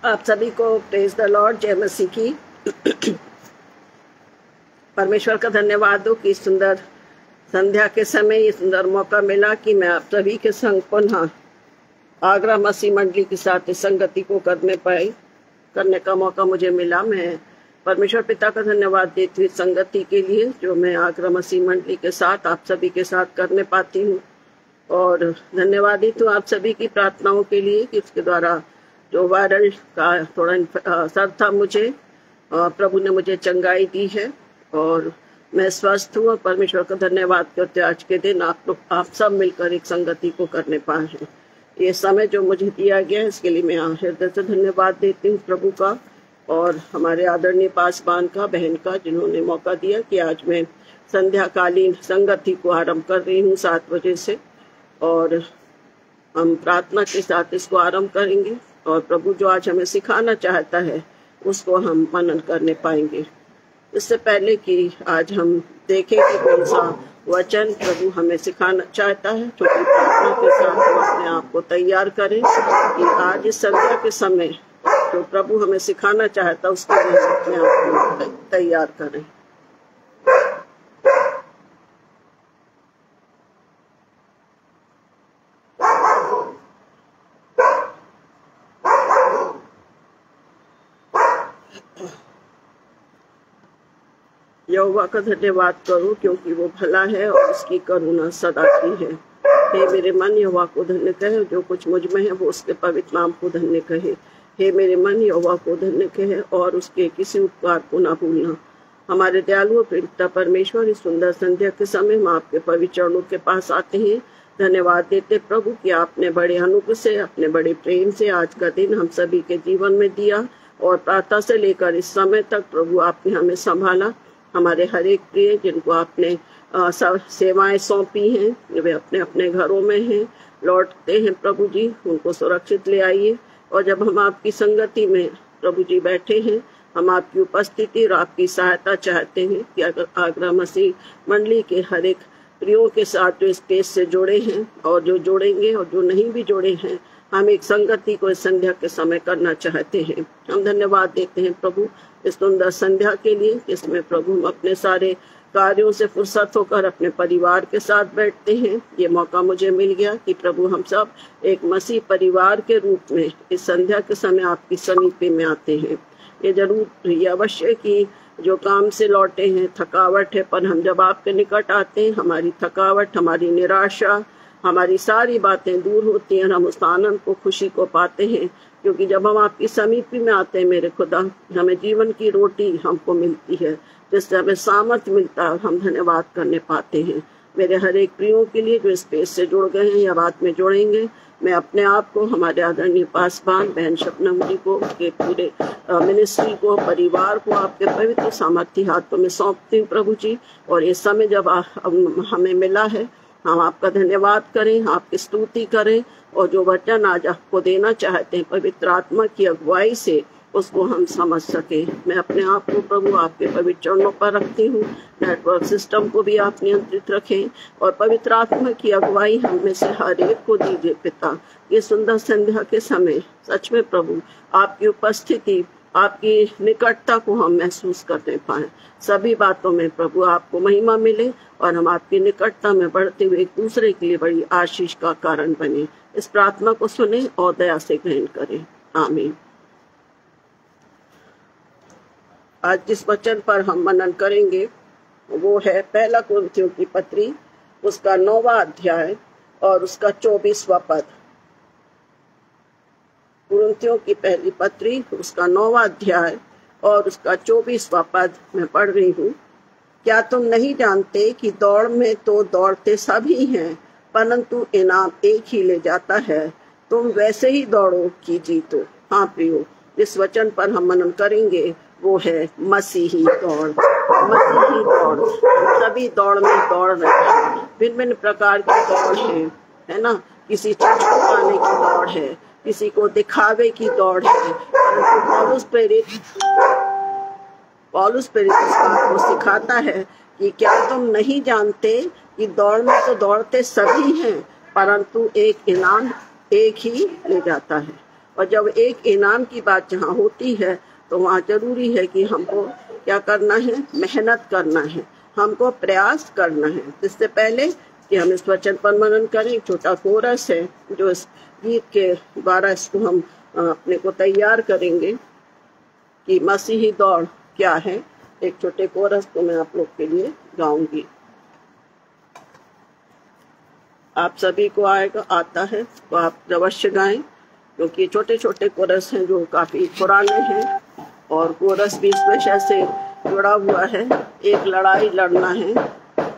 आप सभी को प्रेज द लॉर्ड, जय मसीह की। परमेश्वर का धन्यवाद दो कि सुंदर संध्या के समय ये सुंदर मौका मिला कि मैं आप सभी के संग पुनः आगरा मसीह मंडली के साथ इस संगति को करने का मौका मुझे मिला। मैं परमेश्वर पिता का धन्यवाद देती हूँ संगति के लिए जो मैं आगरा मसीह मंडली के साथ आप सभी के साथ करने पाती हूँ, और धन्यवादित हूँ आप सभी की प्रार्थनाओं के लिए कि उसके द्वारा जो वायरल का थोड़ा असर था मुझे, प्रभु ने मुझे चंगाई दी है और मैं स्वस्थ हूँ। और परमेश्वर का धन्यवाद करते आज के दिन आप सब मिलकर एक संगति को करने पाए हैं। ये समय जो मुझे दिया गया है इसके लिए मैं हृदय से धन्यवाद देती हूँ प्रभु का, और हमारे आदरणीय पासवान का, बहन का, जिन्होंने मौका दिया कि आज मैं संध्याकालीन संगति को आरंभ कर रही हूँ 7 बजे से, और हम प्रार्थना के साथ इसको आरंभ करेंगे और प्रभु जो आज हमें सिखाना चाहता है उसको हम मनन करने पाएंगे। इससे पहले कि आज हम देखें कि कौन सा वचन प्रभु हमें सिखाना चाहता है, छोटी प्रार्थना के साथ हम अपने आप को तैयार करें कि आज इस संध्या के समय जो प्रभु हमें सिखाना चाहता है उसके लिए अपने आप को तैयार करें। यहोवा का धन्यवाद करो क्योंकि वो भला है और उसकी करुणा सदा की है। हे मेरे मन यहोवा को धन्य कहे, जो कुछ मुझ में है वो उसके पवित्र नाम को धन्य कहे। हे मेरे मन यहोवा को धन्य कहे और उसके किसी उपकार को ना भूलना। हमारे दयालु पिता परमेश्वर, इस सुंदर संध्या के समय हम आपके पवित्र चरणों के पास आते हैं। धन्यवाद देते प्रभु कि आपने बड़े अनुग्रह से, अपने बड़े प्रेम से आज का दिन हम सभी के जीवन में दिया, और प्रातः से लेकर इस समय तक प्रभु आपने हमें संभाला। हमारे हर एक प्रिय जिनको आपने सेवाएं सौंपी हैं वे अपने अपने घरों में हैं, लौटते हैं प्रभु जी, उनको सुरक्षित ले आइए। और जब हम आपकी संगति में प्रभु जी बैठे हैं, हम आपकी उपस्थिति और आपकी सहायता चाहते हैं कि आगरा मसीह मंडली के हर एक प्रियों के साथ जो स्पेस से जुड़े हैं और जो जोड़ेंगे और जो नहीं भी जुड़े हैं, हम एक संगति को इस संध्या के समय करना चाहते हैं। हम धन्यवाद देते हैं प्रभु इस सुंदर संध्या के लिए, जिसमें प्रभु हम अपने सारे कार्यों से फुर्सत होकर अपने परिवार के साथ बैठते हैं। ये मौका मुझे मिल गया कि प्रभु हम सब एक मसीह परिवार के रूप में इस संध्या के समय आपकी समीपे में आते हैं। ये जरूर ये अवश्य कि जो काम से लौटे हैं, थकावट है, पर हम जब आपके निकट आते हैं हमारी थकावट, हमारी निराशा, हमारी सारी बातें दूर होती हैं, हम उस आनंद को, खुशी को पाते हैं। क्योंकि जब हम आपकी समीपी में आते हैं मेरे खुदा, हमें जीवन की रोटी हमको मिलती है, जिससे हमें सामर्थ्य मिलता है और हम धन्यवाद करने पाते हैं। मेरे हर एक प्रियों के लिए जो स्पेस से जुड़ गए हैं या बाद में जुड़ेंगे, मैं अपने आप को, हमारे आदरणीय पासवान बहन शबनम जी को, के पूरे मिनिस्ट्री को, परिवार को आपके पवित्र सामर्थ्य हाथों में सौंपती हूँ प्रभु जी। और ये समय जब हमें मिला है, हम आपका धन्यवाद करें, आपकी स्तुति करें, और जो वचन आज आपको देना चाहते हैं पवित्र आत्मा की अगुवाई से उसको हम समझ सके। मैं अपने आप को प्रभु आपके पवित्र चरणों पर रखती हूँ। नेटवर्क सिस्टम को भी आप नियंत्रित रखें और पवित्र आत्मा की अगुवाई हम में से हर एक को दीजिए पिता। ये सुंदर संध्या के समय सच में प्रभु आपकी उपस्थिति, आपकी निकटता को हम महसूस करने पाए। सभी बातों में प्रभु आपको महिमा मिले और हम आपकी निकटता में बढ़ते हुए एक दूसरे के लिए बड़ी आशीष का कारण बने। इस प्रार्थना को सुने और दया से ग्रहण करें, आमीन। आज जिस वचन पर हम मनन करेंगे वो है पहला कुरिन्थियों की पत्री, उसका 9वां अध्याय और उसका 24वां पद। कुरिन्थियों की पहली पत्री, उसका 9वां अध्याय और उसका 24वां पद मैं पढ़ रही हूँ। क्या तुम नहीं जानते कि दौड़ में तो दौड़ते सभी हैं, परंतु इनाम एक ही ले जाता है। तुम वैसे ही दौड़ो कि जीतो। हाँ प्रियो, इस वचन पर हम मनन करेंगे वो है मसीही दौड़। मसीही दौड़, सभी दौड़ में दौड़ रहे हैं, भिन्न भिन्न प्रकार की दौड़ है ना। किसी चीज को पाने की दौड़ है, किसी को दिखावे की दौड़ है, परंतु पौलुस प्रेरित इस बात को सिखाता है कि क्या तुम नहीं जानते कि दौड़ में तो दौड़ते सभी हैं, परंतु एक इनाम एक ही ले जाता है। और जब एक इनाम की बात जहाँ होती है तो वहाँ जरूरी है कि हमको क्या करना है, मेहनत करना है, हमको प्रयास करना है। इससे पहले कि हम इस वचन पर मनन करें, एक छोटा कोरस है जो इस गीत के द्वारा इसको हम अपने को तैयार करेंगे कि मसीही दौड़ क्या है। एक छोटे कोरस को मैं आप लोग के लिए गाऊंगी। आप सभी को आता है तो आप अवश्य गाएं, क्योंकि छोटे छोटे कोरस हैं जो काफी पुराने हैं और कोरस भी इस विषय से जुड़ा हुआ है। एक लड़ाई लड़ना है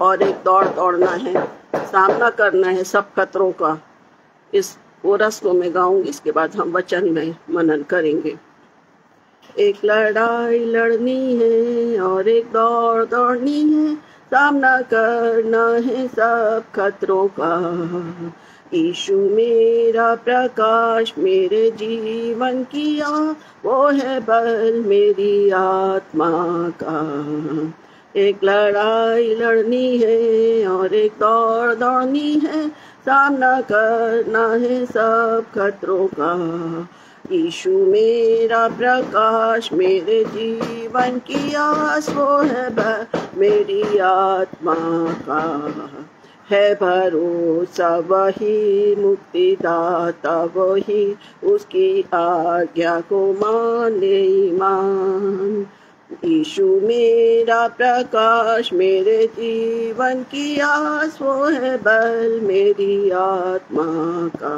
और एक दौड़ दौड़ना है, सामना करना है सब खतरों का। इस कोरस को मैं गाऊंगी, इसके बाद हम वचन में मनन करेंगे। एक लड़ाई लड़नी है और एक दौड़ दौड़नी है, सामना करना है सब खतरों का। यीशु मेरा प्रकाश मेरे जीवन की आह, वो है बल मेरी आत्मा का। एक लड़ाई लड़नी है और एक दौड़ दौड़नी है, सामना करना है सब खतरों का। यीशु मेरा प्रकाश मेरे जीवन की आस, वो है मेरी आत्मा का। है भरोसा वही मुक्तिदाता वही, उसकी आज्ञा को माने ईमान। यीशु मेरा प्रकाश मेरे जीवन की आस, वो है बल मेरी आत्मा का।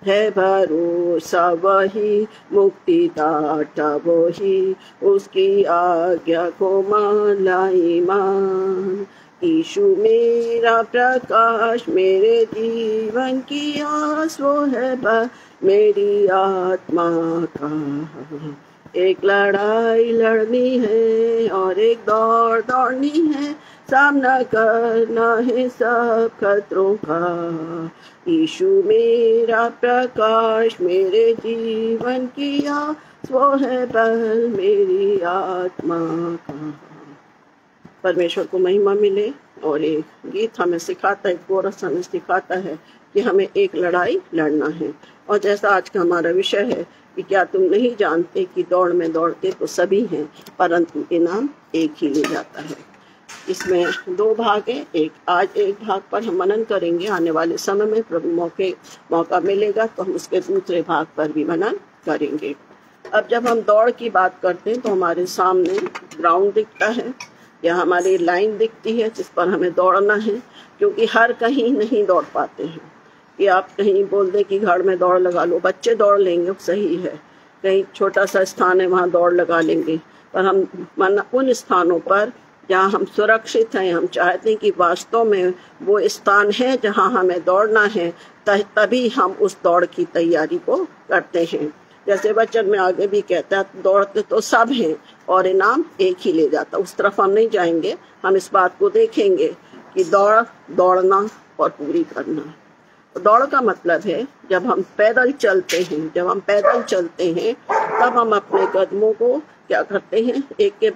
है भरोसा वही मुक्तिदाता वही, उसकी आज्ञा को माना ईमान। यीशु मेरा प्रकाश मेरे जीवन की आस, वो है मेरी आत्मा का। एक लड़ाई लड़नी है और एक दौड़ दौड़नी है, सामना करना है सब खतरों का। यीशु मेरा प्रकाश मेरे जीवन की आस, वो है बल मेरी आत्मा का। परमेश्वर को महिमा मिले। और एक गीत हमें सिखाता है, कोरस हमें सिखाता है कि हमें एक लड़ाई लड़ना है। और जैसा आज का हमारा विषय है कि क्या तुम नहीं जानते कि दौड़ में दौड़ते तो सभी हैं, परंतु इनाम एक ही ले जाता है। इसमें 2 भाग है। आज एक भाग पर हम मनन करेंगे, आने वाले समय में प्रभु मौका मिलेगा तो हम उसके दूसरे भाग पर भी मनन करेंगे। अब जब हम दौड़ की बात करते हैं तो हमारे सामने ग्राउंड दिखता है या हमारी लाइन दिखती है जिस पर हमें दौड़ना है, क्योंकि हर कहीं नहीं दौड़ पाते हैं। कि आप कहीं बोल दें कि घर में दौड़ लगा लो, बच्चे दौड़ लेंगे, सही है, कहीं छोटा सा स्थान है वहाँ दौड़ लगा लेंगे, पर हम उन स्थानों पर जहाँ हम सुरक्षित हैं, हम चाहते हैं कि वास्तव में वो स्थान है जहाँ हमें दौड़ना है, तभी हम उस दौड़ की तैयारी को करते हैं। जैसे वचन में आगे भी कहता है, दौड़ते तो सब हैं और इनाम एक ही ले जाता। उस तरफ हम नहीं जाएंगे, हम इस बात को देखेंगे कि दौड़ना और पूरी करना। दौड़ का मतलब है जब हम पैदल चलते हैं तब हम अपने कदमों को क्या करते हैं, एक के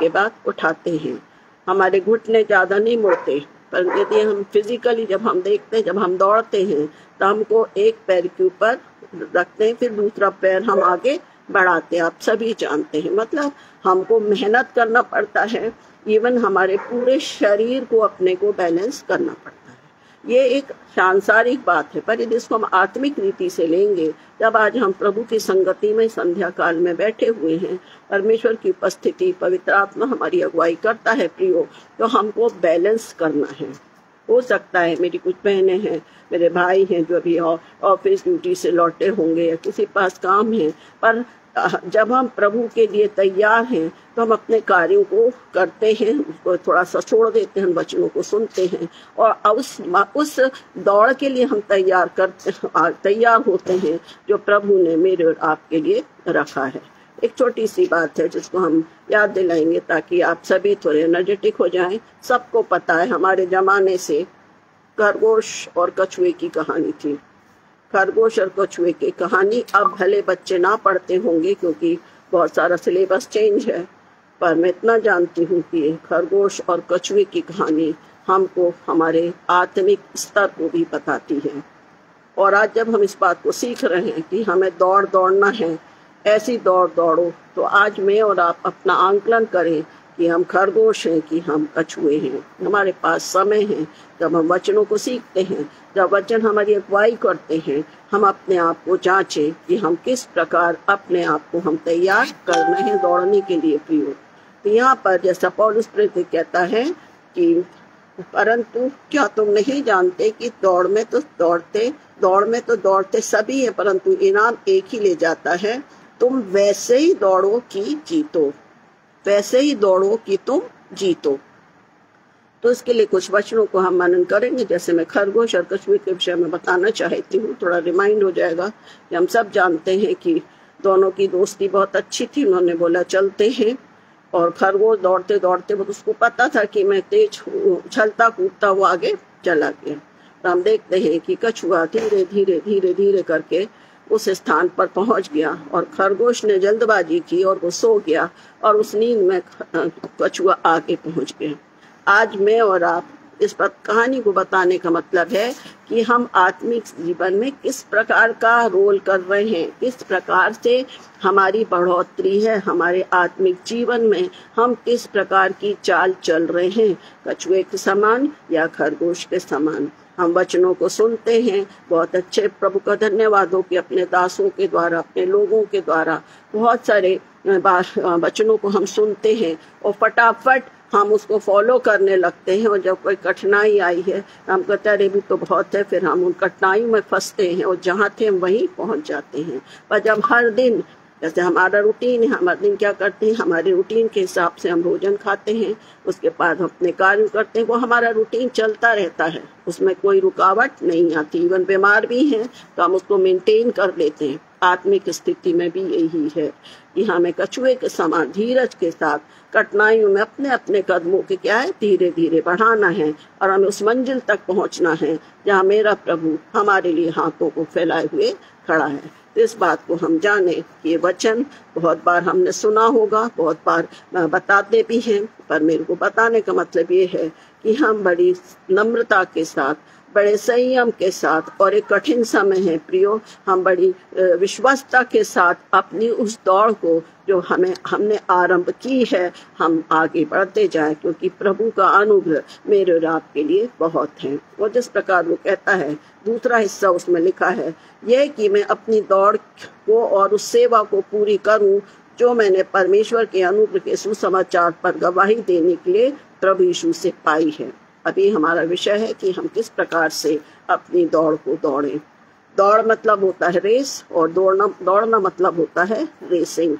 बाद उठाते हैं। हमारे घुटने ज्यादा नहीं मुड़ते, पर यदि हम फिजिकली जब हम देखते हैं, जब हम दौड़ते हैं तो हमको एक पैर के ऊपर रखते हैं, फिर दूसरा पैर हम आगे बढ़ाते हैं। आप सभी जानते हैं, मतलब हमको मेहनत करना पड़ता है, इवन हमारे पूरे शरीर को अपने को बैलेंस करना पड़ता है। ये एक सांसारिक बात है, पर यदि इसको हम आत्मिक रीति से लेंगे, जब आज हम प्रभु की संगति में संध्या काल में बैठे हुए हैं, परमेश्वर की उपस्थिति, पवित्र आत्मा हमारी अगुवाई करता है प्रियो, तो हमको बैलेंस करना है। हो सकता है मेरी कुछ बहनें हैं, मेरे भाई हैं जो अभी ऑफिस ड्यूटी से लौटे होंगे या किसी पास काम है, पर जब हम प्रभु के लिए तैयार हैं तो हम अपने कार्यों को करते हैं, उसको थोड़ा सा छोड़ देते हैं, वचनों को सुनते हैं और उस दौड़ के लिए हम तैयार होते हैं जो प्रभु ने मेरे और आपके लिए रखा है। एक छोटी सी बात है जिसको हम याद दिलाएंगे ताकि आप सभी थोड़े एनर्जेटिक हो जाएं। सबको पता है हमारे जमाने से खरगोश और कछुए की कहानी थी। खरगोश और कछुए की कहानी अब भले बच्चे ना पढ़ते होंगे क्योंकि बहुत सारा सिलेबस चेंज है, पर मैं इतना जानती हूँ कि खरगोश और कछुए की कहानी हमको हमारे आत्मिक स्तर को भी बताती है। और आज जब हम इस बात को सीख रहे हैं कि हमें दौड़ना है, ऐसी दौड़ दौड़ो, तो आज मैं और आप अपना आंकलन करें कि हम खरगोश हैं कि हम कछुए हैं। हमारे पास समय है जब हम वचनों को सीखते हैं, जब वचन हमारी अगुवाई करते हैं, हम अपने आप को जांचें कि हम किस प्रकार अपने आप को हम तैयार कर रहे हैं दौड़ने के लिए प्रियो। तो यहाँ पर जैसा पौलुस प्रेरित कहता है कि परंतु क्या तुम नहीं जानते कि दौड़ में तो दौड़ते सभी हैं, परंतु इनाम एक ही ले जाता है। तुम वैसे ही दौड़ो कि जीतो, वैसे ही दौड़ो कि तुम जीतो। तो इसके लिए कुछ वचनों को हम मनन करेंगे। जैसे मैं खरगोश और कछुए के विषय में बताना चाहती हूँ, थोड़ा रिमाइंड हो जाएगा कि हम सब जानते हैं कि दोनों की दोस्ती बहुत अच्छी थी। उन्होंने बोला चलते हैं, और खरगोश दौड़ते दौड़ते वो उसको पता था कि मैं तेज उछलता कूदता वो आगे चला गया। तो हम देखते हैं कि कछुआ धीरे धीरे धीरे धीरे करके उस स्थान पर पहुंच गया, और खरगोश ने जल्दबाजी की और वो सो गया, और उस नींद में कछुआ आगे पहुंच गया। आज मैं और आप इस पर कहानी को बताने का मतलब है कि हम आत्मिक जीवन में किस प्रकार का रोल कर रहे हैं, किस प्रकार से हमारी बढ़ोतरी है हमारे आत्मिक जीवन में, हम किस प्रकार की चाल चल रहे हैं, कछुए के समान या खरगोश के समान। हम वचनों को सुनते हैं, बहुत अच्छे, प्रभु का धन्यवाद हो कि अपने दासों के द्वारा, अपने लोगों के द्वारा बहुत सारे वचनों को हम सुनते हैं और फटाफट हम उसको फॉलो करने लगते हैं। और जब कोई कठिनाई आई है हम कहते हैं भी तो बहुत है, फिर हम उन कठिनाइयों में फंसते हैं और जहाँ थे हम वहीं पहुँच जाते हैं। पर जब हर दिन, जैसे हमारा रूटीन है, हम हर दिन क्या करते हैं, हमारे रूटीन के हिसाब से हम भोजन खाते हैं, उसके बाद हम अपने कार्य करते हैं, वो हमारा रूटीन चलता रहता है, उसमें कोई रुकावट नहीं आती। इवन बीमार भी हैं तो हम उसको मेंटेन कर लेते हैं। आत्मिक स्थिति में भी यही है कि हमें कछुए के समान धीरज के साथ कठिनाइयों में अपने अपने कदमों के क्या है धीरे धीरे बढ़ाना है, और हमें उस मंजिल तक पहुंचना है जहाँ मेरा प्रभु हमारे लिए हाथों को फैलाए हुए खड़ा है। तो इस बात को हम जाने कि ये वचन बहुत बार हमने सुना होगा, बहुत बार बताते भी हैं, पर मेरे को बताने का मतलब ये है कि हम बड़ी नम्रता के साथ, बड़े संयम के साथ, और एक कठिन समय है प्रियो, हम बड़ी विश्वस्तता के साथ अपनी उस दौड़ को जो हमने आरंभ की है, हम आगे बढ़ते जाएं, क्योंकि प्रभु का अनुग्रह मेरे और आपके लिए बहुत है। और जिस प्रकार वो कहता है, दूसरा हिस्सा उसमें लिखा है, यह कि मैं अपनी दौड़ को और उस सेवा को पूरी करूं जो मैंने परमेश्वर के अनुग्रह के सुसमाचार पर गवाही देने के लिए प्रभु यीशु से पाई है। अभी हमारा विषय है कि हम किस प्रकार से अपनी दौड़ को दौड़ें। दौड़ मतलब होता है रेस, और दौड़ना मतलब होता है रेसिंग।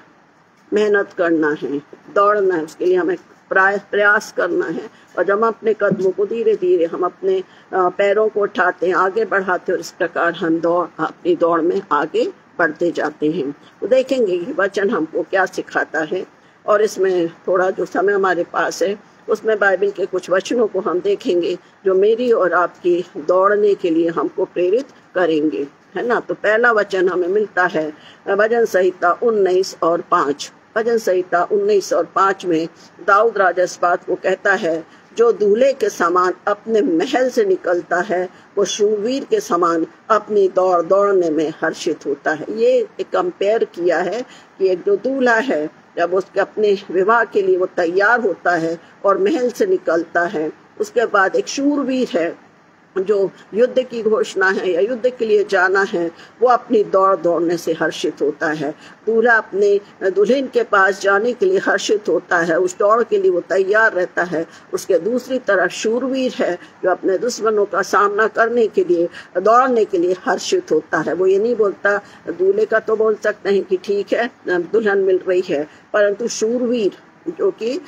मेहनत करना है, दौड़ना है, उसके लिए हमें प्रयास करना है। और जब हम अपने कदमों को धीरे धीरे हम अपने पैरों को उठाते हैं, आगे बढ़ाते हैं, और इस प्रकार हम अपनी दौड़ में आगे बढ़ते जाते हैं। तो देखेंगे कि वचन हमको क्या सिखाता है, और इसमें थोड़ा जो समय हमारे पास है उसमें बाइबल के कुछ वचनों को हम देखेंगे जो मेरी और आपकी दौड़ने के लिए हमको प्रेरित करेंगे, है ना। तो पहला वचन हमें मिलता है भजन संहिता 19 और 5। भजन संहिता 19 और 5 में दाऊद राजा इस बात को कहता है, जो दूल्हे के समान अपने महल से निकलता है, वो शूरवीर के समान अपनी दौड़ दौड़ने में हर्षित होता है। ये एक कंपेयर किया है कि एक जो दूल्हा है, जब उसके अपने विवाह के लिए वो तैयार होता है और महल से निकलता है, उसके बाद एक शूरवीर है जो युद्ध की घोषणा है या युद्ध के लिए जाना है, वो अपनी दौड़ दौड़ने से हर्षित होता है। दूल्हा अपने दुल्हन के पास जाने के लिए हर्षित होता है, उस दौड़ के लिए वो तैयार रहता है। उसके दूसरी तरफ शूरवीर है जो अपने दुश्मनों का सामना करने के लिए, दौड़ने के लिए हर्षित होता है। वो ये नहीं बोलता, दूल्हे का तो बोल सकते हैं कि ठीक है दुल्हन मिल रही है, परंतु शूरवीर जो कि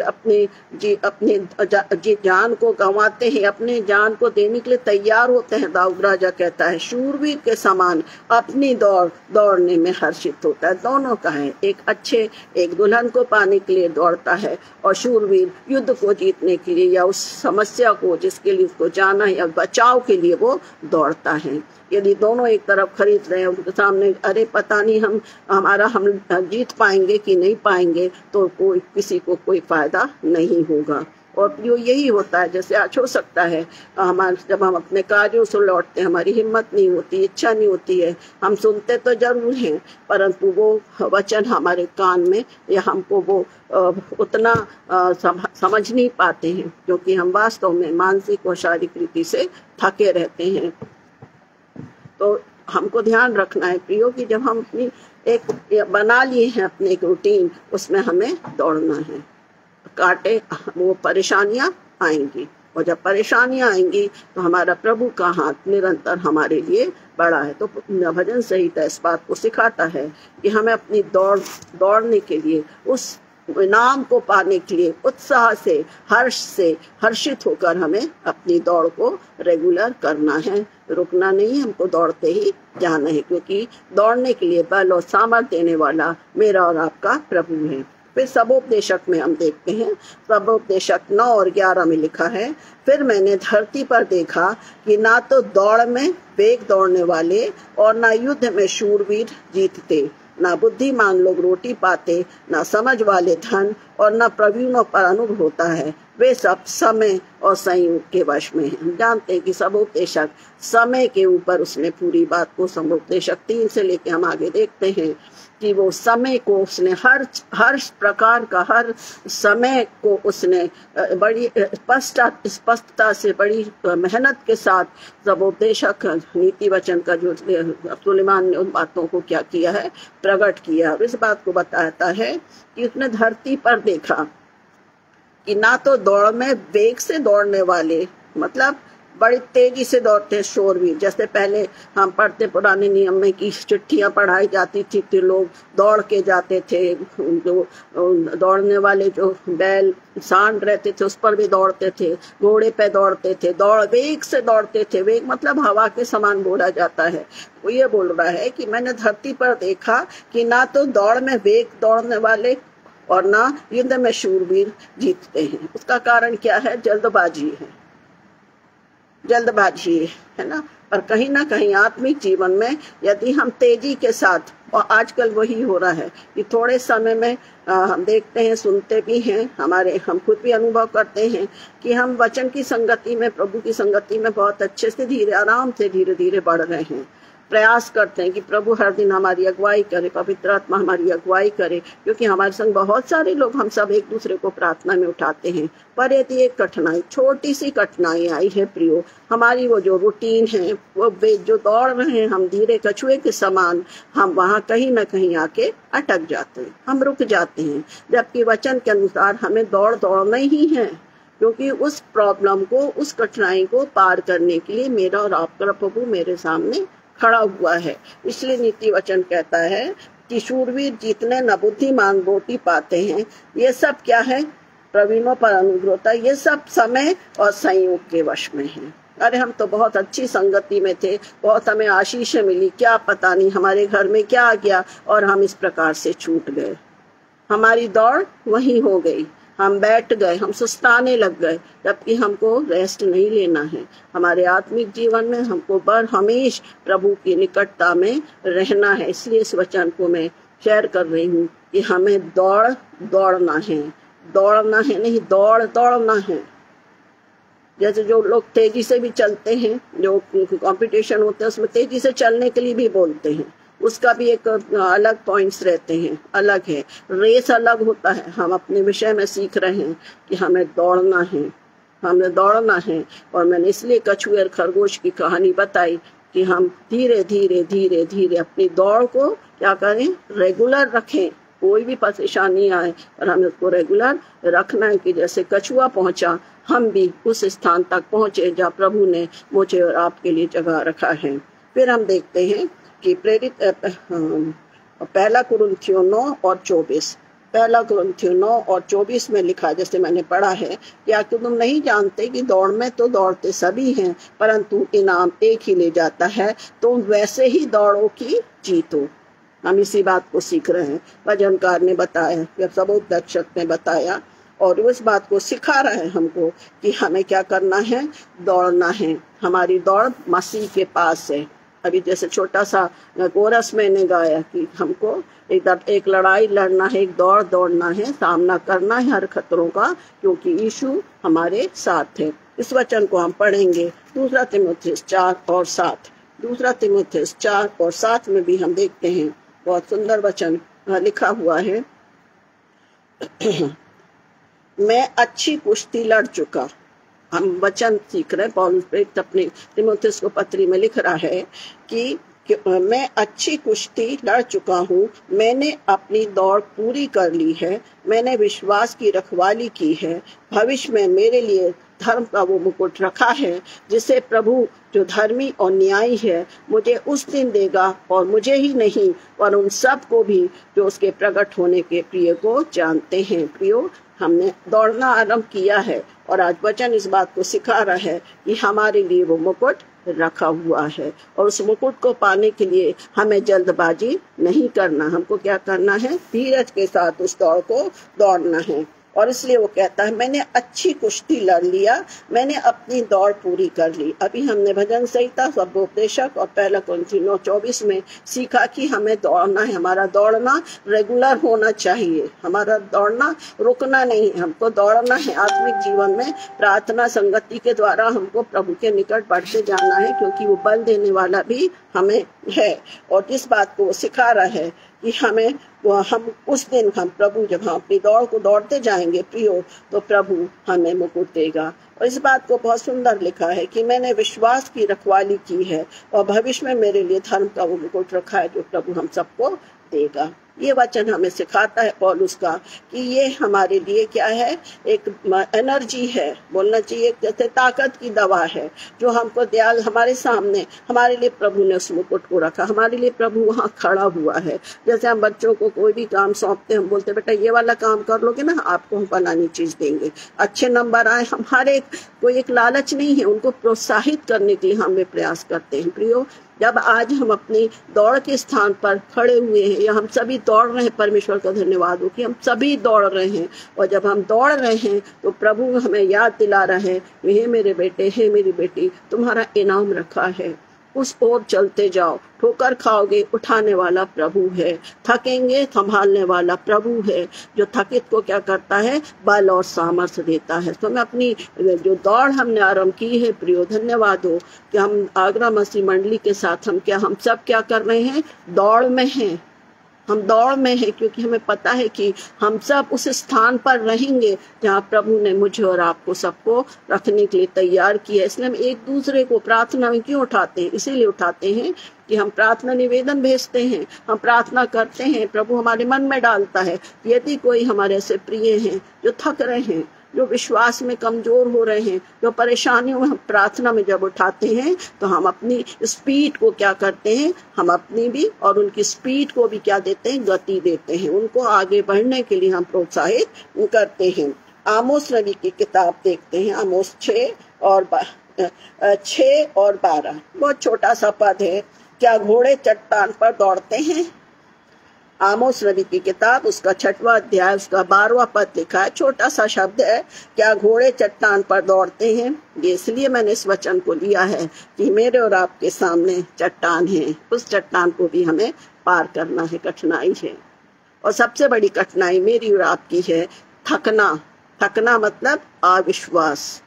अपने जान को गंवाते हैं, अपने जान को देने के लिए तैयार होते हैं। दाऊद राजा कहता है, शूरवीर के समान अपनी दौड़ने में हर्षित होता है। दोनों का है, एक दुल्हन को पाने के लिए दौड़ता है, और शूरवीर युद्ध को जीतने के लिए या उस समस्या को जिसके लिए उसको जाना है या बचाव के लिए वो दौड़ता है। यदि दोनों एक तरफ खरीद रहे हैं, उनके सामने अरे पता नहीं हम जीत पाएंगे कि नहीं पाएंगे, तो किसी को कोई फायदा नहीं होगा। और प्रियो यही होता है, जैसे आज हो सकता है हमारे जब हम अपने कार्यों से लौटते हैं हमारी हिम्मत नहीं होती, इच्छा नहीं होती है, हम सुनते तो जरूर हैं परंतु वो वचन हमारे कान में या हमको वो उतना समझ नहीं पाते हैं, क्योंकि हम वास्तव में मानसिक और शारीरिक रीति से थके रहते हैं। तो हमको ध्यान रखना है प्रियो कि जब हम अपनी एक बना लिए हैं अपने एक रूटीन, उसमें हमें दौड़ना है। काटे वो परेशानियां आएंगी, और जब परेशानियां आएंगी तो हमारा प्रभु का हाथ निरंतर हमारे लिए बड़ा है। तो भजन संहिता इस बात को सिखाता है कि हमें अपनी दौड़ने के लिए, उस इनाम को पाने के लिए उत्साह से हर्षित होकर हमें अपनी दौड़ को रेगुलर करना है, रुकना नहीं, हमको दौड़ते ही जाना है, क्योंकि दौड़ने के लिए बल और सामर्थ्य देने वाला मेरा और आपका प्रभु है। फिर सबोपदेशक में हम देखते हैं, सबोपदेशक 9 और 11 में लिखा है, फिर मैंने धरती पर देखा कि ना तो दौड़ में वेग दौड़ने वाले और ना युद्ध में शूरवीर जीतते, ना बुद्धिमान लोग रोटी पाते, ना समझ वाले धन और ना प्रवीणों पर अनुभव होता है, वे सब समय और संयोग के वश में हैं। हम जानते हैं कि सबोपदेशक समय के ऊपर उसने पूरी बात को, सबोपदेशक 3 से लेके हम आगे देखते हैं कि वो समय को उसने हर प्रकार का, हर समय को उसने बड़ी स्पष्टता से, बड़ी मेहनत के साथ सबोपदेशक नीति वचन का जो सुलेमान ने उन बातों को क्या किया है, प्रकट किया। और इस बात को बताता है कि उसने धरती पर देखा कि ना तो दौड़ में वेग से दौड़ने वाले, मतलब बड़ी तेजी से दौड़ते हैं शूरवीर, जैसे पहले हम पढ़ते पुराने नियम में कि चिट्ठियां पढ़ाई जाती थी तो लोग दौड़ के जाते थे, जो दौड़ने वाले जो बैल सांड रहते थे उस पर भी दौड़ते थे, घोड़े पे दौड़ते थे, वेग से दौड़ते थे। वेग मतलब हवा के समान बोला जाता है। वो ये बोल रहा है कि मैंने धरती पर देखा कि ना तो दौड़ में वेग दौड़ने वाले और ना युद्ध में शूरवीर जीतते हैं। उसका कारण क्या है? जल्दबाजी है ना। पर कहीं ना कहीं आत्मिक जीवन में यदि हम तेजी के साथ, और आजकल वही हो रहा है कि थोड़े समय में हम देखते हैं, सुनते भी हैं, हम खुद भी अनुभव करते हैं कि हम वचन की संगति में, प्रभु की संगति में बहुत अच्छे से आराम से धीरे धीरे बढ़ रहे हैं। प्रयास करते हैं कि प्रभु हर दिन हमारी अगुवाई करे, पवित्र आत्मा हमारी अगुवाई करे, क्योंकि हमारे संग बहुत सारे लोग, हम सब एक दूसरे को प्रार्थना में उठाते हैं। पर यदि एक कठिनाई, छोटी सी कठिनाई आई है प्रियो, हमारी वो जो रूटीन है, वो जो दौड़ रहे हैं हम धीरे कछुए के समान, हम वहाँ कहीं ना कहीं आके अटक जाते हैं, हम रुक जाते हैं, जबकि वचन के अनुसार हमें दौड़ना ही है, क्योंकि उस प्रॉब्लम को, उस कठिनाई को पार करने के लिए मेरा और आपका प्रभु मेरे सामने खड़ा हुआ है। इसलिए नीति वचन कहता है कि शूरवीर जीतने न बुद्धिमान रोटी पाते हैं। ये सब क्या है? प्रवीणों पर अनुग्रह होता है। ये सब समय और संयोग के वश में है। अरे हम तो बहुत अच्छी संगति में थे, बहुत हमें आशीष मिली, क्या पता नहीं हमारे घर में क्या आ गया और हम इस प्रकार से छूट गए। हमारी दौड़ वहीं हो गई, हम बैठ गए, हम सुस्ताने लग गए, जबकि हमको रेस्ट नहीं लेना है। हमारे आत्मिक जीवन में हमको हमेश प्रभु की निकटता में रहना है। इसलिए इस वचन को मैं शेयर कर रही हूँ कि हमें दौड़ना है, नहीं दौड़ना है। जैसे जो लोग तेजी से भी चलते हैं, जो कंपटीशन होते हैं उसमें तेजी से चलने के लिए भी बोलते हैं, उसका भी एक अलग पॉइंट्स रहते हैं, अलग है, रेस अलग होता है। हम अपने विषय में सीख रहे हैं कि हमें दौड़ना है। और मैंने इसलिए कछुए और खरगोश की कहानी बताई कि हम धीरे धीरे अपनी दौड़ को क्या करें, रेगुलर रखें। कोई भी परेशानी आए और हमें उसको रेगुलर रखना है कि जैसे कछुआ पहुंचा, हम भी उस स्थान तक पहुंचे जहाँ प्रभु ने मुझे और आपके लिए जगह रखा है। फिर हम देखते हैं कि प्रेरित पहला कुरिन्थियों 9 और 24 में लिखा, जैसे मैंने पढ़ा है, क्या तुम नहीं जानते कि दौड़ में तो दौड़ते सभी हैं, परंतु इनाम एक ही ले जाता है, तुम वैसे ही दौड़ो कि जीतो। हम इसी बात को सीख रहे हैं। भजनकार ने बताया, जब सबोपदेशक ने बताया, और उस बात को सिखा रहा है हमको कि हमें क्या करना है, दौड़ना है। हमारी दौड़ मसीह के पास है। अभी जैसे छोटा सा कोरस मैंने गाया कि हमको एक लड़ाई लड़ना है, एक दौड़ दौड़ना है, सामना करना है हर खतरों का, क्योंकि यीशु हमारे साथ है। इस वचन को हम पढ़ेंगे 2 तीमुथियुस 4 और 7। 2 तीमुथियुस 4 और 7 में भी हम देखते हैं बहुत सुंदर वचन लिखा हुआ है। मैं अच्छी कुश्ती लड़ चुका। हम वचन सीख रहे हैं, पौलुस प्रेरित अपने तीमुथियुस को पत्री में लिख रहा है कि मैं अच्छी कुश्ती लड़ चुका हूँ, मैंने अपनी दौड़ पूरी कर ली है, मैंने विश्वास की रखवाली की है। भविष्य में मेरे लिए धर्म का वो मुकुट रखा है, जिसे प्रभु जो धर्मी और न्यायी है मुझे उस दिन देगा, और मुझे ही नहीं पर उन सब को भी जो उसके प्रकट होने के प्रिय को जानते हैं। प्रियो, हमने दौड़ना आरंभ किया है और आज वचन इस बात को सिखा रहा है कि हमारे लिए वो मुकुट रखा हुआ है, और उस मुकुट को पाने के लिए हमें जल्दबाजी नहीं करना। हमको क्या करना है? धीरज के साथ उस दौड़ को दौड़ना है। और इसलिए वो कहता है मैंने अच्छी कुश्ती लड़ लिया, मैंने अपनी दौड़ पूरी कर ली। अभी हमने भजन संहिता, सर्वोपदेशक और 1 कुरिन्थियों 9:24 में सीखा कि हमें दौड़ना है। हमारा दौड़ना रेगुलर होना चाहिए, हमारा दौड़ना रुकना नहीं, हमको दौड़ना है। आत्मिक जीवन में प्रार्थना संगति के द्वारा हमको प्रभु के निकट बढ़ते जाना है, क्योंकि वो बल देने वाला भी हमें है। और इस बात को वो सिखा रहा है कि हम उस दिन प्रभु जब हम अपनी दौड़ को दौड़ते जाएंगे प्रियो, तो प्रभु हमें मुकुट देगा। और इस बात को बहुत सुंदर लिखा है कि मैंने विश्वास की रखवाली की है, और भविष्य में मेरे लिए धर्म का वो मुकुट रखा है, जो प्रभु हम सबको देगा। ये वचन हमें सिखाता है पौलुस का कि ये हमारे लिए क्या है? एक एनर्जी है, बोलना चाहिए जैसे ताकत की दवा है, जो हमको दयाल हमारे सामने हमारे लिए प्रभु ने उस मुकुट को रखा। हमारे लिए प्रभु वहाँ खड़ा हुआ है। जैसे हम बच्चों को कोई भी काम सौंपते, हम बोलते बेटा ये वाला काम कर लोगे ना, आपको हम फलानी चीज देंगे, अच्छे नंबर आए। हमारे कोई एक लालच नहीं है, उनको प्रोत्साहित करने के लिए हम प्रयास करते हैं। प्रियो, जब आज हम अपनी दौड़ के स्थान पर खड़े हुए हैं, या हम सभी दौड़ रहे हैं, परमेश्वर का धन्यवाद हो कि हम सभी दौड़ रहे हैं। और जब हम दौड़ रहे हैं तो प्रभु हमें याद दिला रहा है, हे मेरे बेटे, हे मेरी बेटी, तुम्हारा इनाम रखा है, उस ओर चलते जाओ। ठोकर खाओगे, उठाने वाला प्रभु है, थकेंगे, संभालने वाला प्रभु है, जो थकित को क्या करता है? बल और सामर्थ्य देता है। तो मैं अपनी जो दौड़ हमने आरंभ की है प्रियो, धन्यवाद हो कि हम आगरा मसीह मंडली के साथ हम सब क्या कर रहे हैं? दौड़ में हैं। हम दौड़ में हैं, क्योंकि हमें पता है कि हम सब उस स्थान पर रहेंगे जहाँ प्रभु ने मुझे और आपको सबको रखने के लिए तैयार किया है। इसलिए हम एक दूसरे को प्रार्थना में क्यों उठाते हैं? इसीलिए उठाते हैं कि हम प्रार्थना निवेदन भेजते हैं, हम प्रार्थना करते हैं, प्रभु हमारे मन में डालता है यदि कोई हमारे से प्रिय हैं जो थक रहे हैं, जो विश्वास में कमजोर हो रहे हैं, जो परेशानियों में हम प्रार्थना में जब उठाते हैं, तो हम अपनी स्पीड को क्या करते हैं? हम अपनी भी और उनकी स्पीड को भी क्या देते हैं? गति देते हैं। उनको आगे बढ़ने के लिए हम प्रोत्साहित करते हैं। आमोस नबी की किताब देखते हैं, आमोस 6 और 12। बहुत छोटा सा पद है, क्या घोड़े चट्टान पर दौड़ते हैं? आमोस नबी की किताब, उसका 6वां अध्याय, उसका 12वां पद लिखा है। छोटा सा शब्द है, क्या घोड़े चट्टान पर दौड़ते हैं? ये इसलिए मैंने इस वचन को लिया है कि मेरे और आपके सामने चट्टान है, उस चट्टान को भी हमें पार करना है। कठिनाई है, और सबसे बड़ी कठिनाई मेरी और आपकी है थकना। थकना मतलब अविश्वास।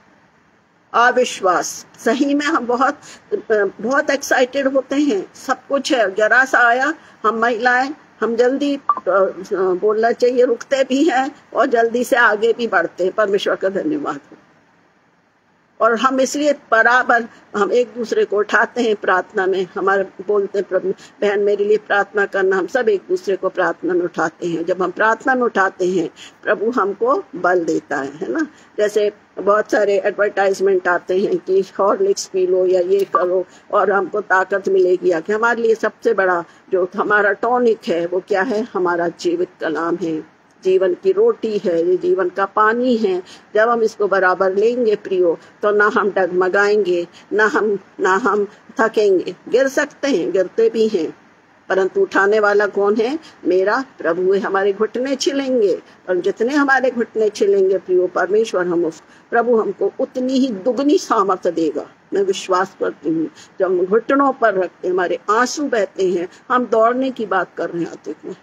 अविश्वास। सही में हम बहुत एक्साइटेड होते हैं, सब कुछ है, जरा सा आया, हम महिलाएं हम जल्दी बोलना चाहिए रुकते भी हैं और जल्दी से आगे भी बढ़ते हैं। परमेश्वर का धन्यवाद हो। और हम इसलिए बराबर हम एक दूसरे को उठाते हैं प्रार्थना में। हमारे बोलते हैं प्रभु बहन मेरे लिए प्रार्थना करना, हम सब एक दूसरे को प्रार्थना में उठाते हैं। जब हम प्रार्थना में उठाते हैं प्रभु हमको बल देता है ना। जैसे बहुत सारे एडवर्टाइजमेंट आते हैं कि हॉर्लिक्स पी लो या ये करो और हमको ताकत मिलेगी। या कि हमारे लिए सबसे बड़ा जो हमारा टॉनिक है वो क्या है? हमारा जीवित कलाम है, जीवन की रोटी है, ये जीवन का पानी है। जब हम इसको बराबर लेंगे प्रियो, तो ना हम डगमगाएंगे, ना हम थकेंगे। गिर सकते हैं, गिरते भी हैं, परंतु उठाने वाला कौन है? मेरा प्रभु है। हमारे घुटने छिलेंगे और जितने हमारे घुटने छिलेंगे प्रियो परमेश्वर प्रभु हमको उतनी ही दुगनी सामर्थ्य देगा। मैं विश्वास करती हूँ। जब हम घुटनों पर रखते हमारे आंसू बहते हैं, हम दौड़ने की बात कर रहे हैं, देखो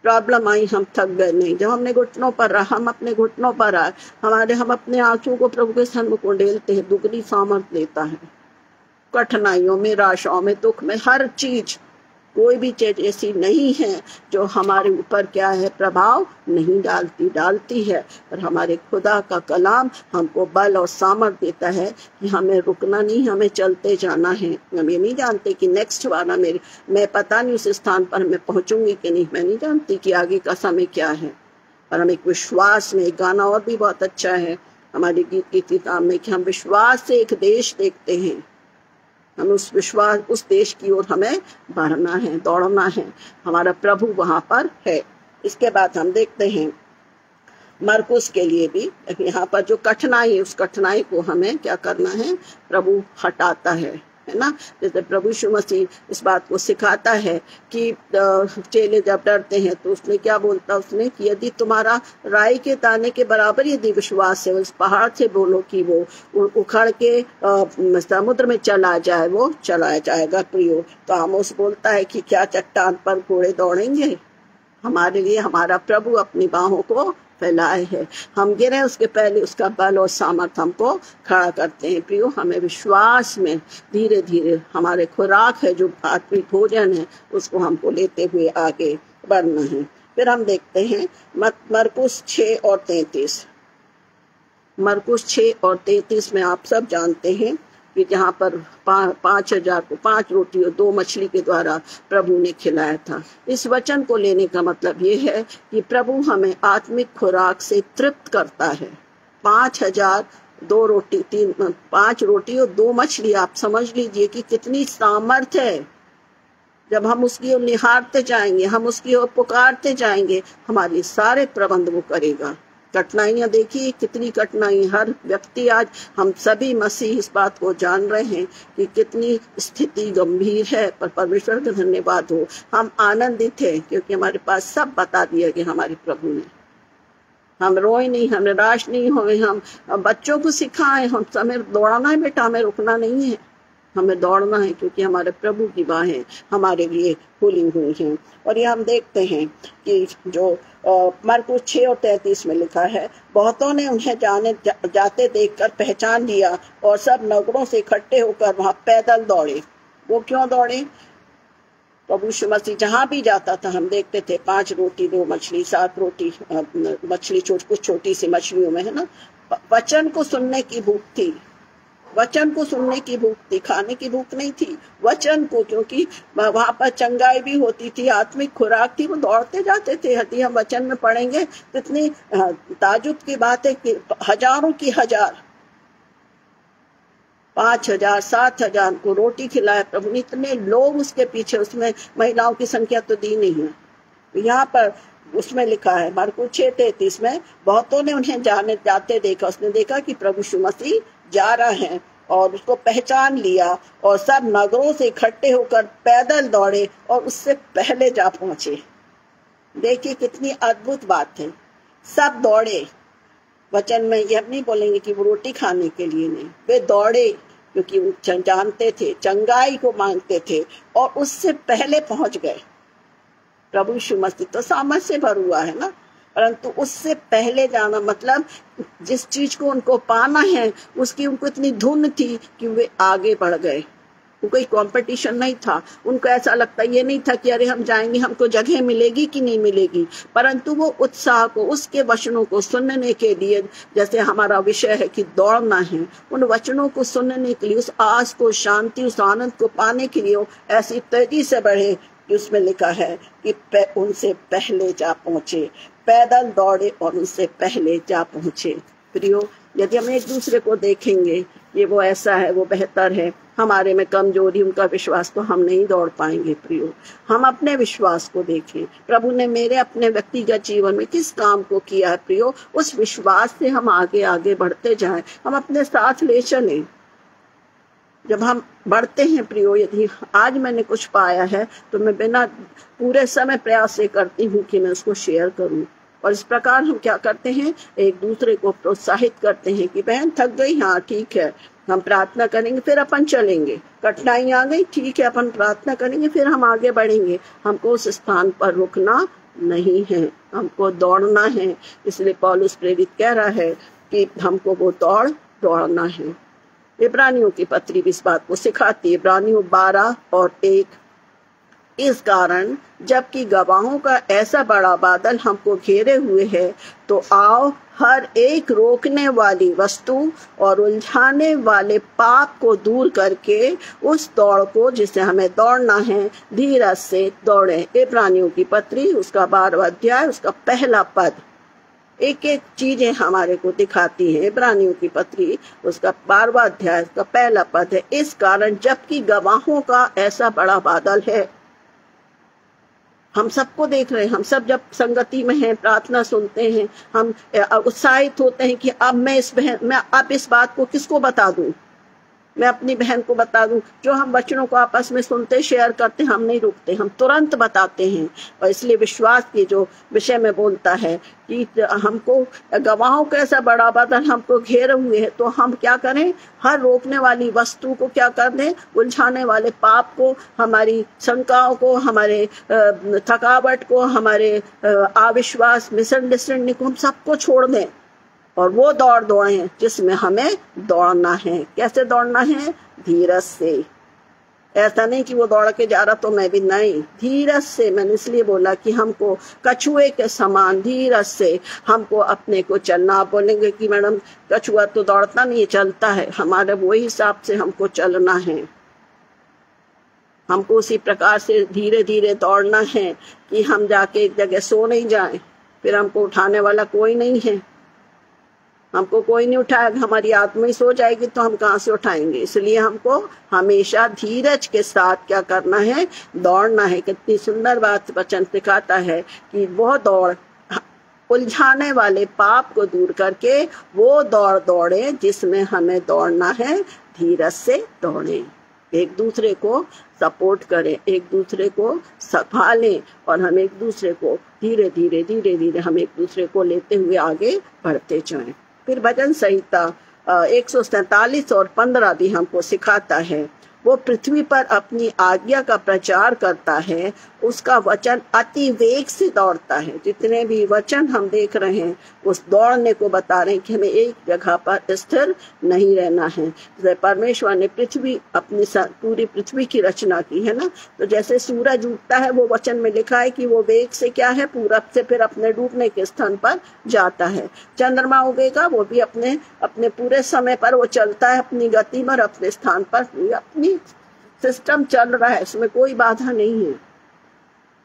प्रॉब्लम आई, हम थक गए नहीं। जब हमने घुटनों पर रहा, हम अपने घुटनों पर आए, हम अपने आंसू को प्रभु के सन्मुख उंडेलते हैं, दुगनी सामर्थ्य देता है। कठिनाइयों में, निराशाओं में, दुख में, हर चीज, कोई भी चीज ऐसी नहीं है जो हमारे ऊपर क्या है प्रभाव नहीं डालती है। और हमारे खुदा का कलाम हमको बल और सामर्थ्य देता है कि हमें रुकना नहीं, हमें चलते जाना है। हम ये नहीं जानते कि नेक्स्ट वाला मैं पता नहीं उस स्थान पर मैं पहुंचूंगी कि नहीं, मैं नहीं जानती कि आगे का समय क्या है। पर हम एक विश्वास में, एक गाना और भी बहुत अच्छा है हमारी गीत की किताब में कि हम विश्वास से एक देश देखते हैं। हम उस देश की ओर हमें बढ़ना है, दौड़ना है। हमारा प्रभु वहां पर है। इसके बाद हम देखते हैं मरकुस के लिए भी यहाँ पर जो कठिनाई है, उस कठिनाई को हमें क्या करना है, प्रभु हटाता है ना। जैसे प्रभु यीशु मसीह इस बात को सिखाता है कि चेले जब डरते हैं तो उसने क्या बोलता, उसने कि यदि तुम्हारा राई के दाने के बराबर यदि विश्वास है, उस पहाड़ से बोलो कि वो उखड़ के समुद्र में चला जाए, वो चला जाएगा प्रियो। तो आमोस बोलता है कि क्या चट्टान पर घोड़े दौड़ेंगे? हमारे लिए हमारा प्रभु अपनी बाहों को फैलाए है। हम गिरे उसके पहले उसका बल और सामर्थ्य हमको खड़ा करते हैं प्रियो। हमें विश्वास में धीरे धीरे हमारे खुराक है जो आत्मिक भोजन है, उसको हमको लेते हुए आगे बढ़ना है। फिर हम देखते हैं मरकुस 6 और 33। मरकुस 6 और 33 में आप सब जानते हैं कि जहाँ पर 5,000 को 5 रोटी और 2 मछली के द्वारा प्रभु ने खिलाया था। इस वचन को लेने का मतलब ये है कि प्रभु हमें आत्मिक खुराक से तृप्त करता है। 5,000 5 रोटी और 2 मछली, आप समझ लीजिए कि कितनी सामर्थ्य है। जब हम उसकी ओर निहारते जाएंगे, हम उसकी ओर पुकारते जाएंगे, हमारे सारे प्रबंध वो करेगा। कठिनाइयां देखिए, कितनी कठिनाई, हर व्यक्ति, आज हम सभी मसीह इस बात को जान रहे हैं कि कितनी स्थिति गंभीर है, पर परमेश्वर का धन्यवाद हो, हम आनंदित हैं क्योंकि हमारे पास सब बता दिया कि हमारे प्रभु ने। हम रोए नहीं, हम निराश नहीं हुए, हम बच्चों को सिखाए, हम समय दौड़ना है बेटा, हमें रुकना नहीं है, हमें दौड़ना है क्योंकि हमारे प्रभु की बाहें हमारे लिए खुली हुई हैं। और ये हम देखते हैं कि जो मरकुस 6 और 33 में लिखा है, बहुतों ने उन्हें जाते देखकर पहचान लिया और सब नगरों से इकट्ठे होकर वहां पैदल दौड़े। वो क्यों दौड़े? प्रभु यीशु मसीह जहां भी जाता था हम देखते थे 5 रोटी 2 मछली, 7 रोटी मछली, कुछ छोटी सी मछलियों में, है ना। वचन को सुनने की भूख थी, वचन को सुनने की भूख थी, खाने की भूख नहीं थी, वचन को, क्योंकि वहां पर चंगाई भी होती थी, आत्मिक खुराक थी, वो दौड़ते जाते थे। यदि हम वचन में पढ़ेंगे तो इतनी ताजुब की बात है कि हजारों की हजार, 5,000 7,000 को रोटी खिलाया प्रभु ने। इतने लोग उसके पीछे, उसमें महिलाओं की संख्या तो दी नहीं है। यहाँ पर उसमें लिखा है मरकुस 6:33 में, बहुतों ने उन्हें जाते देखा। उसने देखा कि प्रभु यीशु मसीह जा रहा है और उसको पहचान लिया और सब नगरों से इकट्ठे होकर पैदल दौड़े और उससे पहले जा पहुंचे। देखिए कितनी अद्भुत बात है, सब दौड़े। वचन में ये हम नहीं बोलेंगे कि वो रोटी खाने के लिए नहीं, वे दौड़े क्योंकि वो जानते थे, चंगाई को मांगते थे और उससे पहले पहुंच गए। प्रभु यीशु मसीह तो सामर्थ से भर हुआ है ना, परंतु उससे पहले जाना मतलब जिस चीज को उनको पाना है उसकी उनको इतनी धुन थी कि वे आगे बढ़ गए। कोई कंपटीशन नहीं था, उनको ऐसा लगता ये नहीं था कि अरे हम जाएंगे हमको जगह मिलेगी कि नहीं मिलेगी, परंतु वो उत्साह को, उसके वचनों को सुनने के लिए, जैसे हमारा विषय है कि दौड़ना है, उन वचनों को सुनने के लिए, उस आस को, शांति, उस आनंद को पाने के लिए ऐसी तेजी से बढ़े कि उसमें लिखा है कि उनसे पहले जा पहुंचे, पैदल दौड़े और उनसे पहले जा पहुंचे। प्रियो, यदि हम एक दूसरे को देखेंगे ये वो ऐसा है, वो बेहतर है, हमारे में कमजोरी, उनका विश्वास, तो हम नहीं दौड़ पाएंगे। प्रियो, हम अपने विश्वास को देखें, प्रभु ने मेरे अपने व्यक्तिगत जीवन में किस काम को किया है प्रियो, उस विश्वास से हम आगे आगे बढ़ते जाएं, हम अपने साथ ले चलें। जब हम बढ़ते हैं प्रियो, यदि आज मैंने कुछ पाया है तो मैं बिना पूरे समय प्रयास से करती हूँ कि मैं उसको शेयर करूँ। और इस प्रकार हम क्या करते हैं, एक दूसरे को प्रोत्साहित करते हैं कि बहन थक गई, हाँ ठीक है, हम प्रार्थना करेंगे फिर अपन चलेंगे। कठिनाई आ गई, ठीक है, अपन प्रार्थना करेंगे फिर हम आगे बढ़ेंगे। हमको उस स्थान पर रुकना नहीं है, हमको दौड़ना है। इसलिए पौलुस प्रेरित कह रहा है कि हमको वो दौड़ना है। इब्रानियों की पत्री भी इस बात को सिखाती है, इब्रानियों 12 और 1। इस कारण जबकि गवाहों का ऐसा बड़ा बादल हमको घेरे हुए है, तो आओ हर एक रोकने वाली वस्तु और उलझाने वाले पाप को दूर करके उस दौड़ को जिसे हमें दौड़ना है धीरज से दौड़े। इब्रानियों की पत्री उसका 12वां अध्याय उसका पहला पद एक एक चीजें हमारे को दिखाती है। इब्रानियों की पत्री उसका 12वां अध्याय उसका पहला पद है, इस कारण जबकि गवाहों का ऐसा बड़ा बादल है। हम सबको देख रहे हैं, हम सब जब संगति में हैं, प्रार्थना सुनते हैं, हम उत्साहित होते हैं कि अब मैं इस बात को किसको बता दूं, मैं अपनी बहन को बता दूं। जो हम वचनों को आपस में सुनते शेयर करते, हम नहीं रुकते, हम तुरंत बताते हैं। और इसलिए विश्वास की जो विषय में बोलता है कि हमको गवाहों का ऐसा बड़ा बादल हमको घेरे हुए है, तो हम क्या करें, हर रोकने वाली वस्तु को क्या कर दें, उलझाने वाले पाप को, हमारी शंकाओं को, हमारे थकावट को, हमारे अविश्वास मिसअंडरस्टैंडिंग को, हम सबको छोड़ दें और वो दौड़ दौड़ें जिसमें हमें दौड़ना है। कैसे दौड़ना है, धीरज से। ऐसा नहीं कि वो दौड़ के जा रहा तो मैं भी नहीं, धीरज से। मैंने इसलिए बोला कि हमको कछुए के समान धीरज से हमको अपने को चलना। आप बोलेंगे कि मैडम कछुआ तो दौड़ता नहीं, चलता है। हमारे वही हिसाब से हमको चलना है, हमको उसी प्रकार से धीरे धीरे दौड़ना है कि हम जाके एक जगह सो नहीं जाए, फिर हमको उठाने वाला कोई नहीं है, हमको कोई नहीं उठाएगा, हमारी आत्मा ही सो जाएगी तो हम कहाँ से उठाएंगे। इसलिए हमको हमेशा धीरज के साथ क्या करना है, दौड़ना है। कितनी सुंदर बात वचन सिखाता है कि वो दौड़ उलझाने वाले पाप को दूर करके वो दौड़ दौड़े जिसमें हमें दौड़ना है, धीरज से दौड़े। एक दूसरे को सपोर्ट करें, एक दूसरे को संभालें और हम एक दूसरे को धीरे धीरे हम एक दूसरे को लेते हुए आगे बढ़ते जाएं। फिर भजन संहिता 147 और 15 भी हमको सिखाता है, वो पृथ्वी पर अपनी आज्ञा का प्रचार करता है, उसका वचन अति वेग से दौड़ता है। जितने भी वचन हम देख रहे हैं उस दौड़ने को बता रहे हैं कि हमें एक जगह पर स्थिर नहीं रहना है। जैसे परमेश्वर ने अपनी पूरी पृथ्वी की रचना की है ना, तो जैसे सूरज उगता है वो वचन में लिखा है कि वो वेग से क्या है, पूरब से फिर अपने डूबने के स्थान पर जाता है। चंद्रमा उगेगा, वो भी अपने पूरे समय पर वो चलता है, अपनी गति पर, अपने स्थान पर, अपनी सिस्टम चल रहा है, उसमें कोई बाधा नहीं है।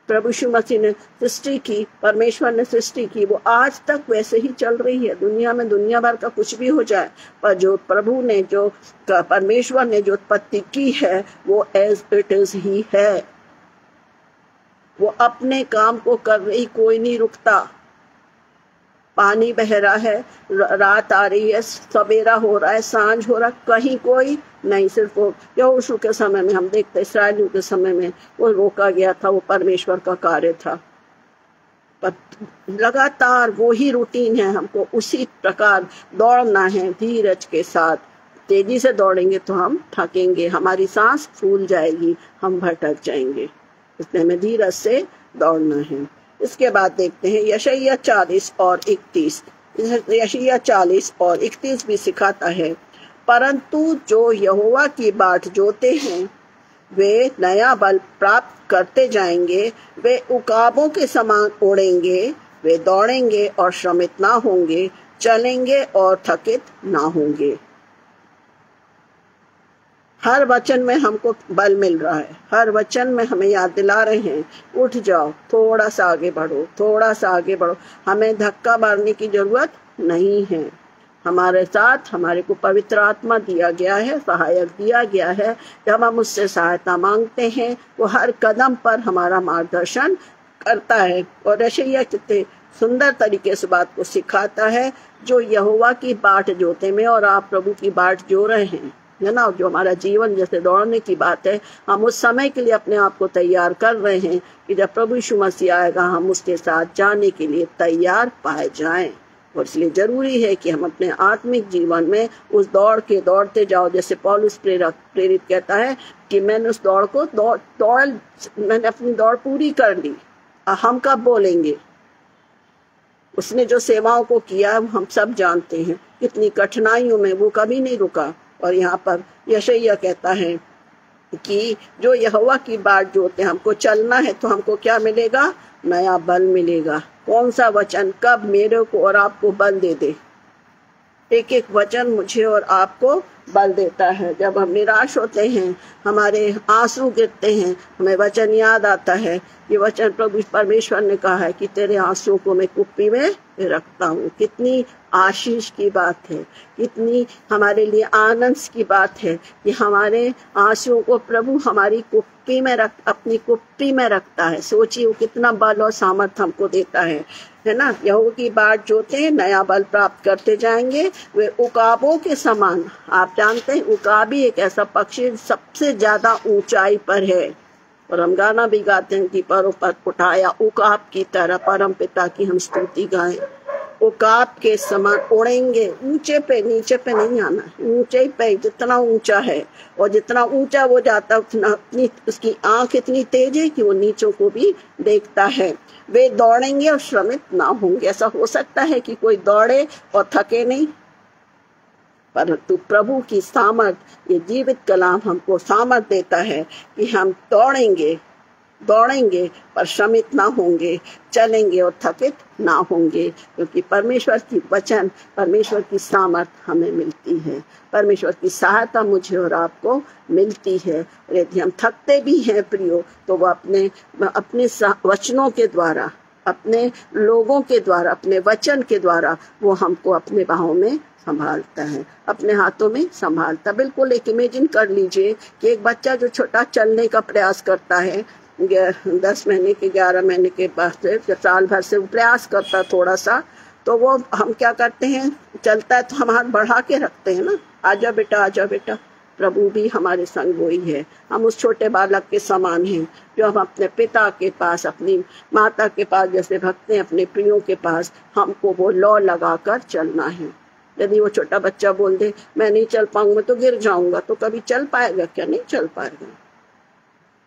प्रभु यीशु मसीह ने सृष्टि की, परमेश्वर ने सृष्टि की, वो आज तक वैसे ही चल रही है। दुनिया में दुनिया भर का कुछ भी हो जाए, पर जो प्रभु ने, जो परमेश्वर ने जो उत्पत्ति की है वो एज इट इज ही है। वो अपने काम को कर रही, कोई नहीं रुकता। पानी बह रहा है, रात आ रही है, सवेरा हो रहा है, सांझ हो रहा है, कहीं कोई नहीं। सिर्फ वो यहोशू के समय में हम देखते, इस्राएलियों के समय में वो रोका गया था, वो परमेश्वर का कार्य था। पर लगातार वो ही रूटीन है, हमको उसी प्रकार दौड़ना है, धीरज के साथ। तेजी से दौड़ेंगे तो हम थकेंगे, हमारी सांस फूल जाएगी, हम भटक जाएंगे। इसलिए हमें धीरज से दौड़ना है। इसके बाद देखते हैं यशायाह 40 और 31। यशायाह 40 और 31 भी सिखाता है, परंतु जो यहोवा की बाट जोते हैं वे नया बल प्राप्त करते जाएंगे, वे उकाबों के समान उड़ेंगे, वे दौड़ेंगे और श्रमित ना होंगे, चलेंगे और थकित ना होंगे। हर वचन में हमको बल मिल रहा है, हर वचन में हमें याद दिला रहे हैं, उठ जाओ, थोड़ा सा आगे बढ़ो, थोड़ा सा आगे बढ़ो। हमें धक्का मारने की जरूरत नहीं है। हमारे साथ हमारे को पवित्र आत्मा दिया गया है, सहायक दिया गया है। जब हम उससे सहायता मांगते हैं वो हर कदम पर हमारा मार्गदर्शन करता है। और यशायाह कितने सुंदर तरीके से बात को सिखाता है, जो यहोवा की बाट जोते में, और आप प्रभु की बाट जो रहे हैं, है ना। जो हमारा जीवन जैसे दौड़ने की बात है, हम उस समय के लिए अपने आप को तैयार कर रहे हैं कि जब प्रभु यीशु मसीह आएगा हम उसके साथ जाने के लिए तैयार पाए जाएं। और इसलिए जरूरी है कि हम अपने आत्मिक जीवन में उस दौड़ के दौड़ते जाओ। जैसे पौलुस प्रेरित कहता है कि मैंने उस दौड़ को मैंने अपनी दौड़ पूरी कर ली। हम कब बोलेंगे? उसने जो सेवाओं को किया हम सब जानते हैं, कितनी कठिनाइयों में वो कभी नहीं रुका। और यहाँ पर यशायाह कहता है कि जो यहोवा की बाट जोते हमको चलना है तो हमको क्या मिलेगा? नया बल मिलेगा। कौन सा वचन कब मेरे को और आपको बल दे दे? एक एक वचन मुझे और आपको बल देता है। जब हम निराश होते हैं, हमारे आंसू गिरते हैं, हमें वचन याद आता है। ये वचन प्रभु परमेश्वर ने कहा है कि तेरे आंसुओं को मैं कुप्पी में रखता हूँ। कितनी आशीष की बात है, कितनी हमारे लिए आनंद की बात है कि हमारे आंसुओं को प्रभु हमारी कुप्पी में अपनी कुप्पी में रखता है। सोचिए वो कितना बल और सामर्थ हमको देता है ना। यहोवा की बाट जोते हैं नया बल प्राप्त करते जाएंगे। वे उकाबों के समान, आप जानते हैं उकाबी एक ऐसा पक्षी सबसे ज्यादा ऊंचाई पर है। और हम गाना भी गाते हैं कि परों पर उठाया उकाब की तरह परम पिता की हम स्तुति गाएं। उकाब के समान उड़ेंगे, ऊंचे पे नीचे पे नहीं आना, ऊंचे पे। जितना ऊंचा है और जितना ऊंचा वो जाता उतना उसकी आंख इतनी तेज है कि वो नीचों को भी देखता है। वे दौड़ेंगे और श्रमित ना होंगे। ऐसा हो सकता है कि कोई दौड़े और थके नहीं, परंतु प्रभु की सामर्थ, ये जीवित कलाम हमको सामर्थ देता है कि हम दौड़ेंगे पर श्रमित ना होंगे, चलेंगे और थकित ना होंगे, क्योंकि परमेश्वर की वचन, परमेश्वर की सामर्थ हमें मिलती है, परमेश्वर की सहायता मुझे और आपको मिलती है। यदि हम थकते भी हैं प्रियो, तो वो अपने वचनों के द्वारा, अपने लोगों के द्वारा, अपने वचन के द्वारा वो हमको अपने बाहों में संभालता है, अपने हाथों में संभालता। बिल्कुल एक इमेजिन कर लीजिए कि एक बच्चा जो छोटा चलने का प्रयास करता है, 10 महीने के 11 महीने के बाद से साल भर से प्रयास करता थोड़ा सा, तो वो हम क्या करते हैं, चलता है तो हम हाथ बढ़ा के रखते हैं ना, आजा बेटा आजा बेटा। प्रभु भी हमारे संग वही है। हम उस छोटे बालक के समान हैं जो हम अपने पिता के पास, अपनी माता के पास जैसे भगते हैं अपने प्रियों के पास, हमको वो लौ लगाकर चलना है। यदि वो छोटा बच्चा बोल दे मैं नहीं चल पाऊंगा, तो गिर जाऊंगा, तो कभी चल पाएगा क्या? नहीं चल पाएगा।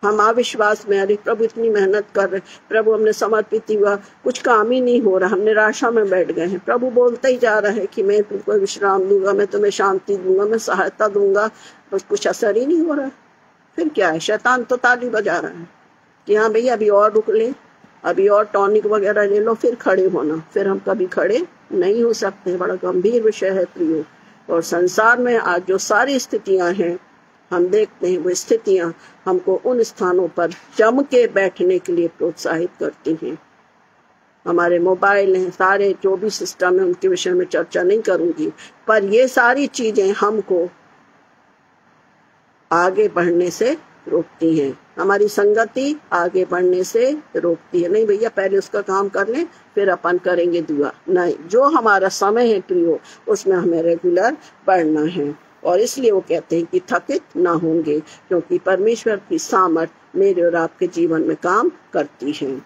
हम अविश्वास में, अरे प्रभु इतनी मेहनत कर रहे, प्रभु हमने समर्पित हुआ, कुछ काम ही नहीं हो रहा, हम निराशा में बैठ गए हैं। प्रभु बोलते ही जा रहा है कि मैं तुमको विश्राम दूंगा, मैं तुम्हें शांति दूंगा, मैं सहायता दूंगा, बस कुछ असर ही नहीं हो रहा। फिर क्या है? शैतान तो ताली बजा रहा है कि हाँ भैया अभी और रुक ले, अभी और टॉनिक वगैरह ले लो, फिर खड़े होना। फिर हम कभी खड़े नहीं हो सकते। बड़ा गंभीर विषय है प्रियो। और संसार में आज जो सारी स्थितियां हैं हम देखते हैं, वो स्थितियां हमको उन स्थानों पर जम के बैठने के लिए प्रोत्साहित करती हैं। हमारे मोबाइल हैं, सारे जो भी सिस्टम है उनके विषय में चर्चा नहीं करूंगी, पर ये सारी चीजें हमको आगे बढ़ने से रोकती हैं। हमारी संगति आगे बढ़ने से रोकती है। नहीं भैया पहले उसका काम कर लें फिर अपन करेंगे दुआ, नहीं, जो हमारा समय है प्रियो उसमें हमें रेगुलर बढ़ना है। और इसलिए वो कहते हैं कि थकित ना होंगे, क्योंकि परमेश्वर की सामर्थ मेरे और आपके जीवन में काम करती है।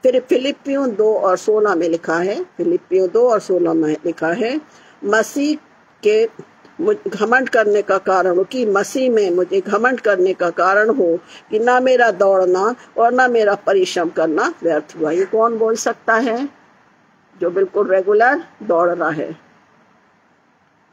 फिर फिलिपियों 2:16 में लिखा है, फिलिपियों 2:16 में लिखा है, मसीह के घमंड करने का कारण हो, कि मसीह में मुझे घमंड करने का कारण हो कि ना मेरा दौड़ना और ना मेरा परिश्रम करना व्यर्थ हुआ। ये कौन बोल सकता है? जो बिल्कुल रेगुलर दौड़ रहा है,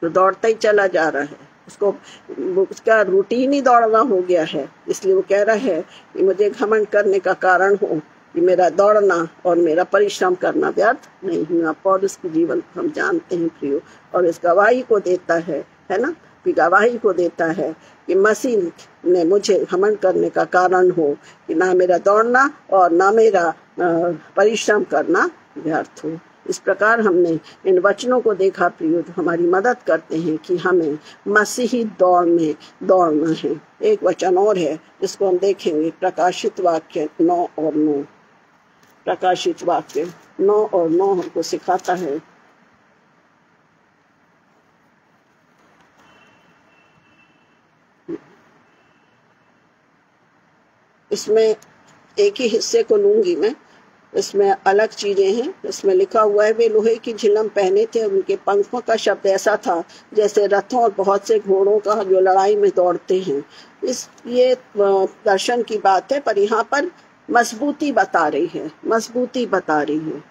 जो दौड़ता ही चला जा रहा है, उसका रूटीन ही दौड़ना हो गया है। इसलिए वो कह रहा है कि मुझे घमंड करने का कारण हो कि मेरा दौड़ना और मेरा परिश्रम करना व्यर्थ नहीं हुआ। पौलुस के जीवन को हम जानते हैं प्रियो, और इस गवाही को देता है ना, कि गवाही को देता है कि मसीह ने मुझे घमंड करने का कारण हो कि ना मेरा दौड़ना और ना मेरा परिश्रम करना व्यर्थ हो। इस प्रकार हमने इन वचनों को देखा प्रियो, जो हमारी मदद करते हैं कि हमें मसीही दौड़ में दौड़ना है। एक वचन और है जिसको हम देखेंगे, प्रकाशित वाक्य 9 और 9। प्रकाशित वाक्य 9 और 9 हमको सिखाता है इसमें एक ही हिस्से को लूंगी मैं, इसमें अलग चीजें हैं। इसमें लिखा हुआ है, वे लोहे की झिलम पहने थे, उनके पंखों का शब्द ऐसा था जैसे रथों और बहुत से घोड़ों का जो लड़ाई में दौड़ते हैं। ये दर्शन की बात है, पर यहाँ पर मजबूती बता रही है, मजबूती बता रही है।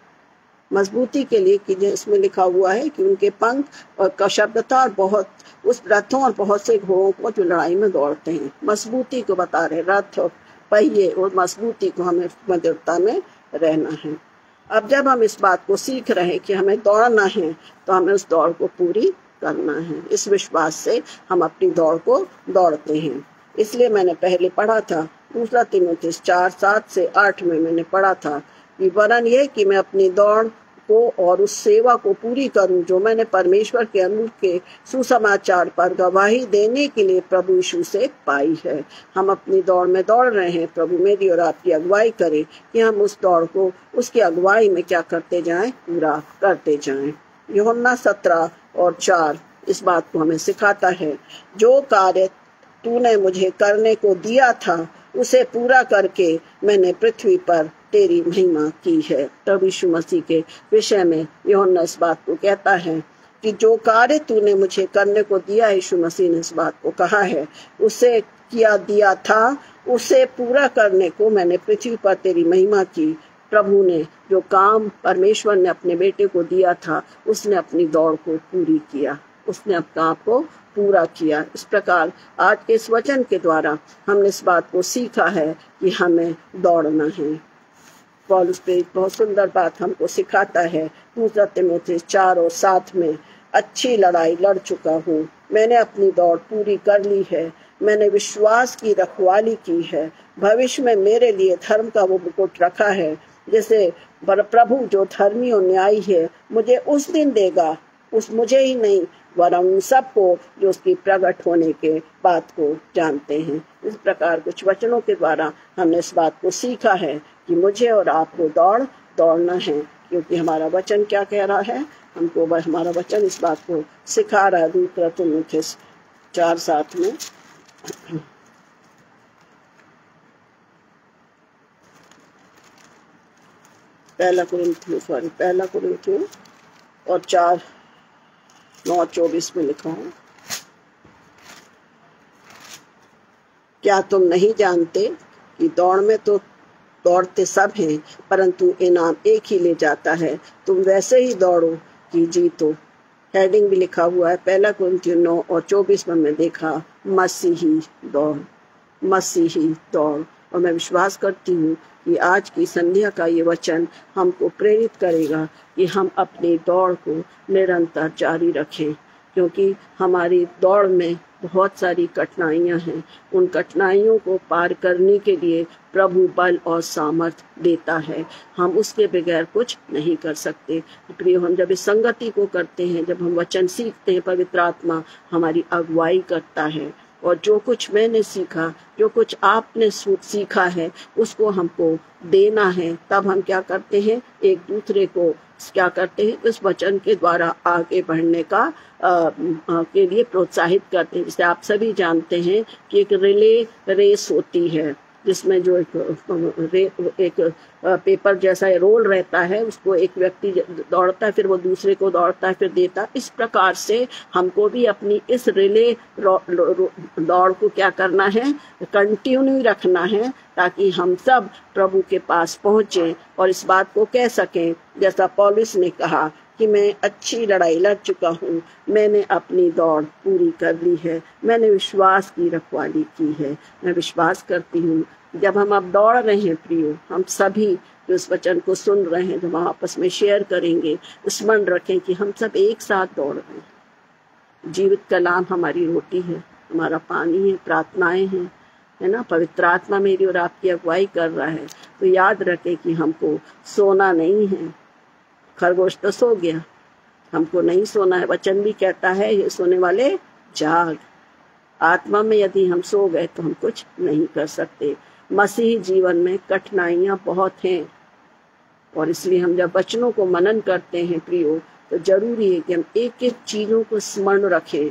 मजबूती के लिए कि इसमें लिखा हुआ है कि उनके पंख और का शब्द था, और बहुत उस रथों और बहुत से घोड़ों को जो लड़ाई में दौड़ते हैं, मजबूती को बता रहे। रथ और पहिए और मजबूती को हमें दृढ़ता में रहना है। अब जब हम इस बात को सीख रहे हैं कि हमें दौड़ना है, तो हमें उस दौड़ को पूरी करना है। इस विश्वास से हम अपनी दौड़ को दौड़ते हैं। इसलिए मैंने पहले पढ़ा था, 2 तीमुथियुस 4:7 से 8 में मैंने पढ़ा था कि वरन ये कि मैं अपनी दौड़ को और उस सेवा को पूरी करूं जो मैंने परमेश्वर के अनुग्रह के सुसमाचार पर गवाही देने के लिए प्रभु यीशु से पाई है। हम अपनी दौड़ में दौड़ रहे हैं। प्रभु मेरी और आपकी अगुवाई करे कि हम उस दौड़ को उसकी अगुवाई में क्या करते जाएं, पूरा करते जाएं। यूहन्ना 17:4 इस बात को हमें सिखाता है, जो कार्य तूने मुझे करने को दिया था उसे पूरा करके मैंने पृथ्वी पर तेरी महिमा की है। प्रभु यीशु मसीह के विषय में यूहन्ना इस बात को कहता है कि जो कार्य तूने मुझे करने को दिया, यीशु मसीह ने इस बात को कहा है, उसे किया दिया था, उसे पूरा करने को मैंने पृथ्वी पर तेरी महिमा की। प्रभु ने जो काम परमेश्वर ने अपने बेटे को दिया था, उसने अपनी दौड़ को पूरी किया, उसने अपने काम को पूरा किया। इस प्रकार आज के इस वचन के द्वारा हमने इस बात को सीखा है कि हमें दौड़ना है। पौलुस पे बहुत सुंदर बात हमको सिखाता है, 2 तीमुथियुस 4:7 में, अच्छी लड़ाई लड़ चुका हूँ, मैंने अपनी दौड़ पूरी कर ली है, मैंने विश्वास की रखवाली की है, भविष्य में मेरे लिए धर्म का वो मुकुट रखा है, जैसे प्रभु जो धर्मी और न्यायी है मुझे उस दिन देगा, उस मुझे ही नहीं वरन उन सबको जो उसकी प्रकट होने के बात को जानते हैं। इस प्रकार कुछ वचनों के द्वारा हमने इस बात को सीखा है कि मुझे और आपको दौड़ना है, क्योंकि हमारा वचन क्या कह रहा है, हमको हमारा वचन इस बात को सिखा रहा है। 2 तीमुथियुस 4:7 में पहला कुरिन्थियों और 4:9-24 में लिखा है, क्या तुम नहीं जानते कि दौड़ में तो दौड़ते सब हैं, परंतु इनाम एक ही ले जाता है, तुम वैसे ही दौड़ो कि जीतो। हेडिंग भी लिखा हुआ है, 1 कुरिन्थियों 9:24 में मैं देखा, मसीही दौड़, मसीही दौड़। और मैं विश्वास करती हूँ कि आज की संध्या का ये वचन हमको प्रेरित करेगा कि हम अपनी दौड़ को निरंतर जारी रखें, क्योंकि हमारी दौड़ में बहुत सारी कठिनाइयां हैं। उन कठिनाइयों को पार करने के लिए प्रभु बल और सामर्थ्य देता है, हम उसके बगैर कुछ नहीं कर सकते। प्रिय, हम जब इस संगति को करते हैं, जब हम वचन सीखते हैं, पवित्र आत्मा हमारी अगुवाई करता है, और जो कुछ मैंने सीखा, जो कुछ आपने सीखा है, उसको हमको देना है। तब हम क्या करते हैं, एक दूसरे को क्या करते हैं, उस वचन के द्वारा आगे बढ़ने का के लिए प्रोत्साहित करते हैं। जैसे आप सभी जानते हैं कि एक रिले रेस होती है, जिसमें जो एक पेपर जैसा रोल रहता है, उसको एक व्यक्ति दौड़ता है, फिर वो दूसरे को दौड़ता है, फिर देता है। इस प्रकार से हमको भी अपनी इस रिले दौड़ को क्या करना है, कंटिन्यू रखना है, ताकि हम सब प्रभु के पास पहुंचे और इस बात को कह सकें, जैसा पौलुस ने कहा कि मैं अच्छी लड़ाई लड़ चुका हूँ, मैंने अपनी दौड़ पूरी कर ली है, मैंने विश्वास की रखवाली की है। मैं विश्वास करती हूँ जब हम अब दौड़ रहे हैं प्रियो, हम सभी जो इस वचन को सुन रहे हैं, जब हम आपस में शेयर करेंगे, स्मरण रखें कि हम सब एक साथ दौड़ रहे हैं। जीवित कलाम हमारी रोटी है, हमारा पानी है, प्रार्थनाएं हैं, है ना। पवित्र आत्मा मेरी और आपकी अगुवाई कर रहा है। तो याद रखें कि हमको सोना नहीं है। खरगोश तो सो गया, हमको नहीं सोना है। वचन भी कहता है, ये सोने वाले जाग। आत्मा में यदि हम सो गए तो हम कुछ नहीं कर सकते। मसीही जीवन में कठिनाइयां बहुत हैं, और इसलिए हम जब वचनों को मनन करते हैं प्रियो, तो जरूरी है कि हम एक एक चीजों को स्मरण रखें।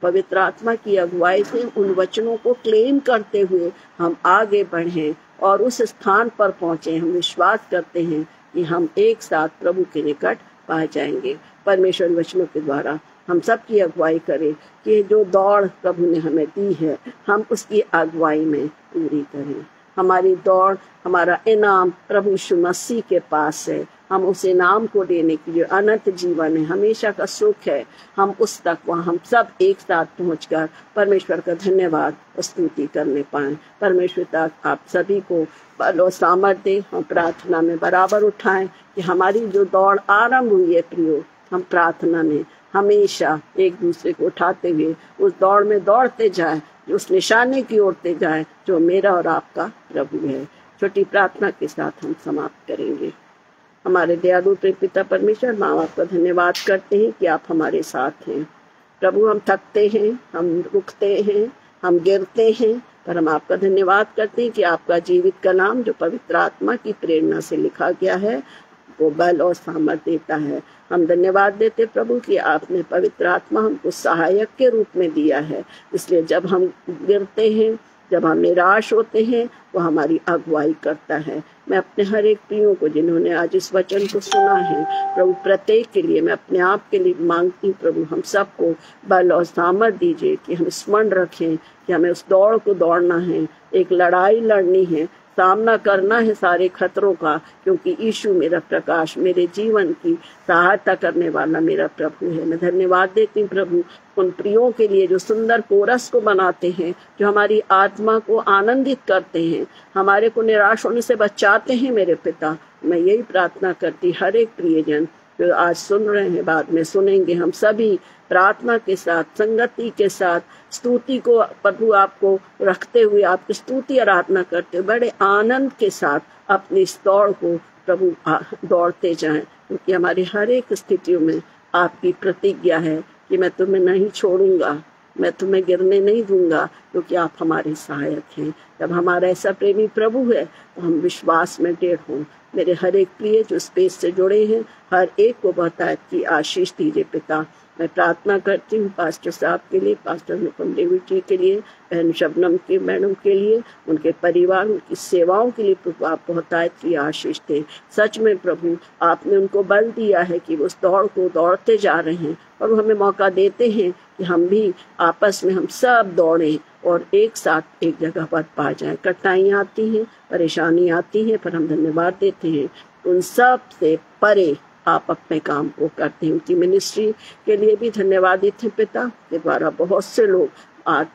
पवित्र आत्मा की अगुवाई से उन वचनों को क्लेम करते हुए हम आगे बढ़ें और उस स्थान पर पहुंचे। हम विश्वास करते हैं कि हम एक साथ प्रभु के निकट पा जाएंगे। परमेश्वर वचनों के द्वारा हम सब की अगुवाई करें कि जो दौड़ प्रभु ने हमें दी है हम उसकी अगुवाई में पूरी करें। हमारी दौड़, हमारा इनाम प्रभु यीशु मसीह के पास है। हम उस इनाम को देने के लिए अनंत जीवन है, हमेशा का सुख है, हम उस तक वहाँ हम सब एक साथ पहुंचकर परमेश्वर का धन्यवाद और स्तुति करने पाएं। परमेश्वर तक आप सभी को बल और सामर्थ्य दे। हम प्रार्थना में बराबर उठाएं कि हमारी जो दौड़ आरंभ हुई है प्रियो, हम प्रार्थना में हमेशा एक दूसरे को उठाते हुए उस दौड़ में दौड़ते जाएं, उस निशाने की ओर जाएं जो मेरा और आपका प्रभु है। छोटी प्रार्थना के साथ हम समाप्त करेंगे। हमारे दयालु पिता परमेश्वर, माँ बाप का धन्यवाद करते हैं कि आप हमारे साथ हैं। प्रभु हम थकते हैं, हम रुकते हैं, हम गिरते हैं, पर हम आपका धन्यवाद करते हैं कि आपका जीवित कलाम जो पवित्र आत्मा की प्रेरणा से लिखा गया है वो बल और सामर्थ्य देता है। हम धन्यवाद देते प्रभु कि आपने पवित्र आत्मा हमको सहायक के रूप में दिया है, इसलिए जब हम गिरते हैं, जब हम निराश होते हैं, वो हमारी अगुवाई करता है। मैं अपने हर एक प्रियों को जिन्होंने आज इस वचन को सुना है प्रभु, प्रत्येक के लिए मैं अपने आप के लिए मांगती हूँ प्रभु, हम सबको बल और सामर्थ्य दीजिए कि हम स्मरण रखें कि हमें उस दौड़ को दौड़ना है, एक लड़ाई लड़नी है, सामना करना है सारे खतरों का, क्योंकि यीशु मेरा प्रकाश, मेरे जीवन की सहायता करने वाला मेरा प्रभु है। मैं धन्यवाद देती हूँ प्रभु उन प्रियों के लिए जो सुंदर कोरस को बनाते हैं, जो हमारी आत्मा को आनंदित करते हैं, हमारे को निराश होने से बचाते हैं। मेरे पिता, मैं यही प्रार्थना करती हर एक प्रियजन जो आज सुन रहे हैं, बाद में सुनेंगे, हम सभी प्रार्थना के साथ, संगति के साथ, स्तुति को प्रभु आपको रखते हुए, आपकी स्तुति आराधना करते हुए बड़े आनंद के साथ अपनी इस दौड़ को प्रभु दौड़ते जाएं, क्योंकि हमारी हर एक स्थितियों में आपकी प्रतिज्ञा है कि मैं तुम्हें नहीं छोड़ूंगा, मैं तुम्हें गिरने नहीं दूंगा, क्योंकि आप हमारे सहायक हैं। जब हमारा ऐसा प्रेमी प्रभु है तो हम विश्वास में टेढ़ हों। मेरे हर एक प्रिय जो स्पेस से जुड़े हैं, हर एक को बहुतायत की आशीष दीजिए पिता। मैं प्रार्थना करती हूँ पास्टर साहब के लिए, पास्टर नुकुम डेविड जी के लिए, बहन शबनम के मैडम के लिए, उनके परिवार, उनकी सेवाओं के लिए प्रभु आप बहुतायत की आशीष दें। सच में प्रभु आपने उनको बल दिया है कि वो उस दौड़ को दौड़ते जा रहे हैं, और वो हमें मौका देते हैं कि हम भी आपस में हम सब दौड़ें और एक साथ एक जगह पर पा जाएं। कठिनाइयाँ आती हैं, परेशानी आती है, पर हम धन्यवाद देते हैं उन सब से परे आप अपने काम को करते हैं। उनकी मिनिस्ट्री के लिए भी धन्यवादित हैं पिता, के द्वारा बहुत से लोग आज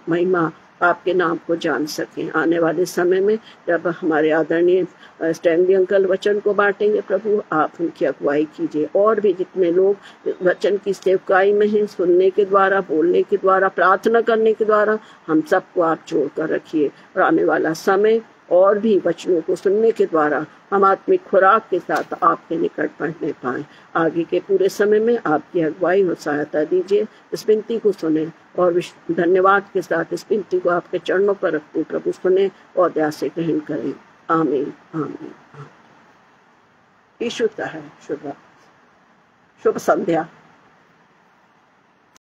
महिमा आपके नाम को जान सकें। आने वाले समय में जब हमारे आदरणीय स्टैनली अंकल वचन को बांटेंगे प्रभु, आप उनकी अगुवाई कीजिए। और भी जितने लोग वचन की सेवकाई में हैं, सुनने के द्वारा, बोलने के द्वारा, प्रार्थना करने के द्वारा, हम सबको आप जोड़ कर रखिए। और आने वाला समय और भी वचनों को सुनने के द्वारा हम आत्मिक खुराक के साथ आपके निकट पढ़ने पाएं। आगे के पूरे समय में आपकी अगुवाई और सहायता दीजिए। इस विनती को सुने और धन्यवाद के साथ इस विनती को आपके चरणों पर रखते प्रभु, सुने और दया से ग्रहण करें। आमीन आमीन। ईशु है। शुभ संध्या।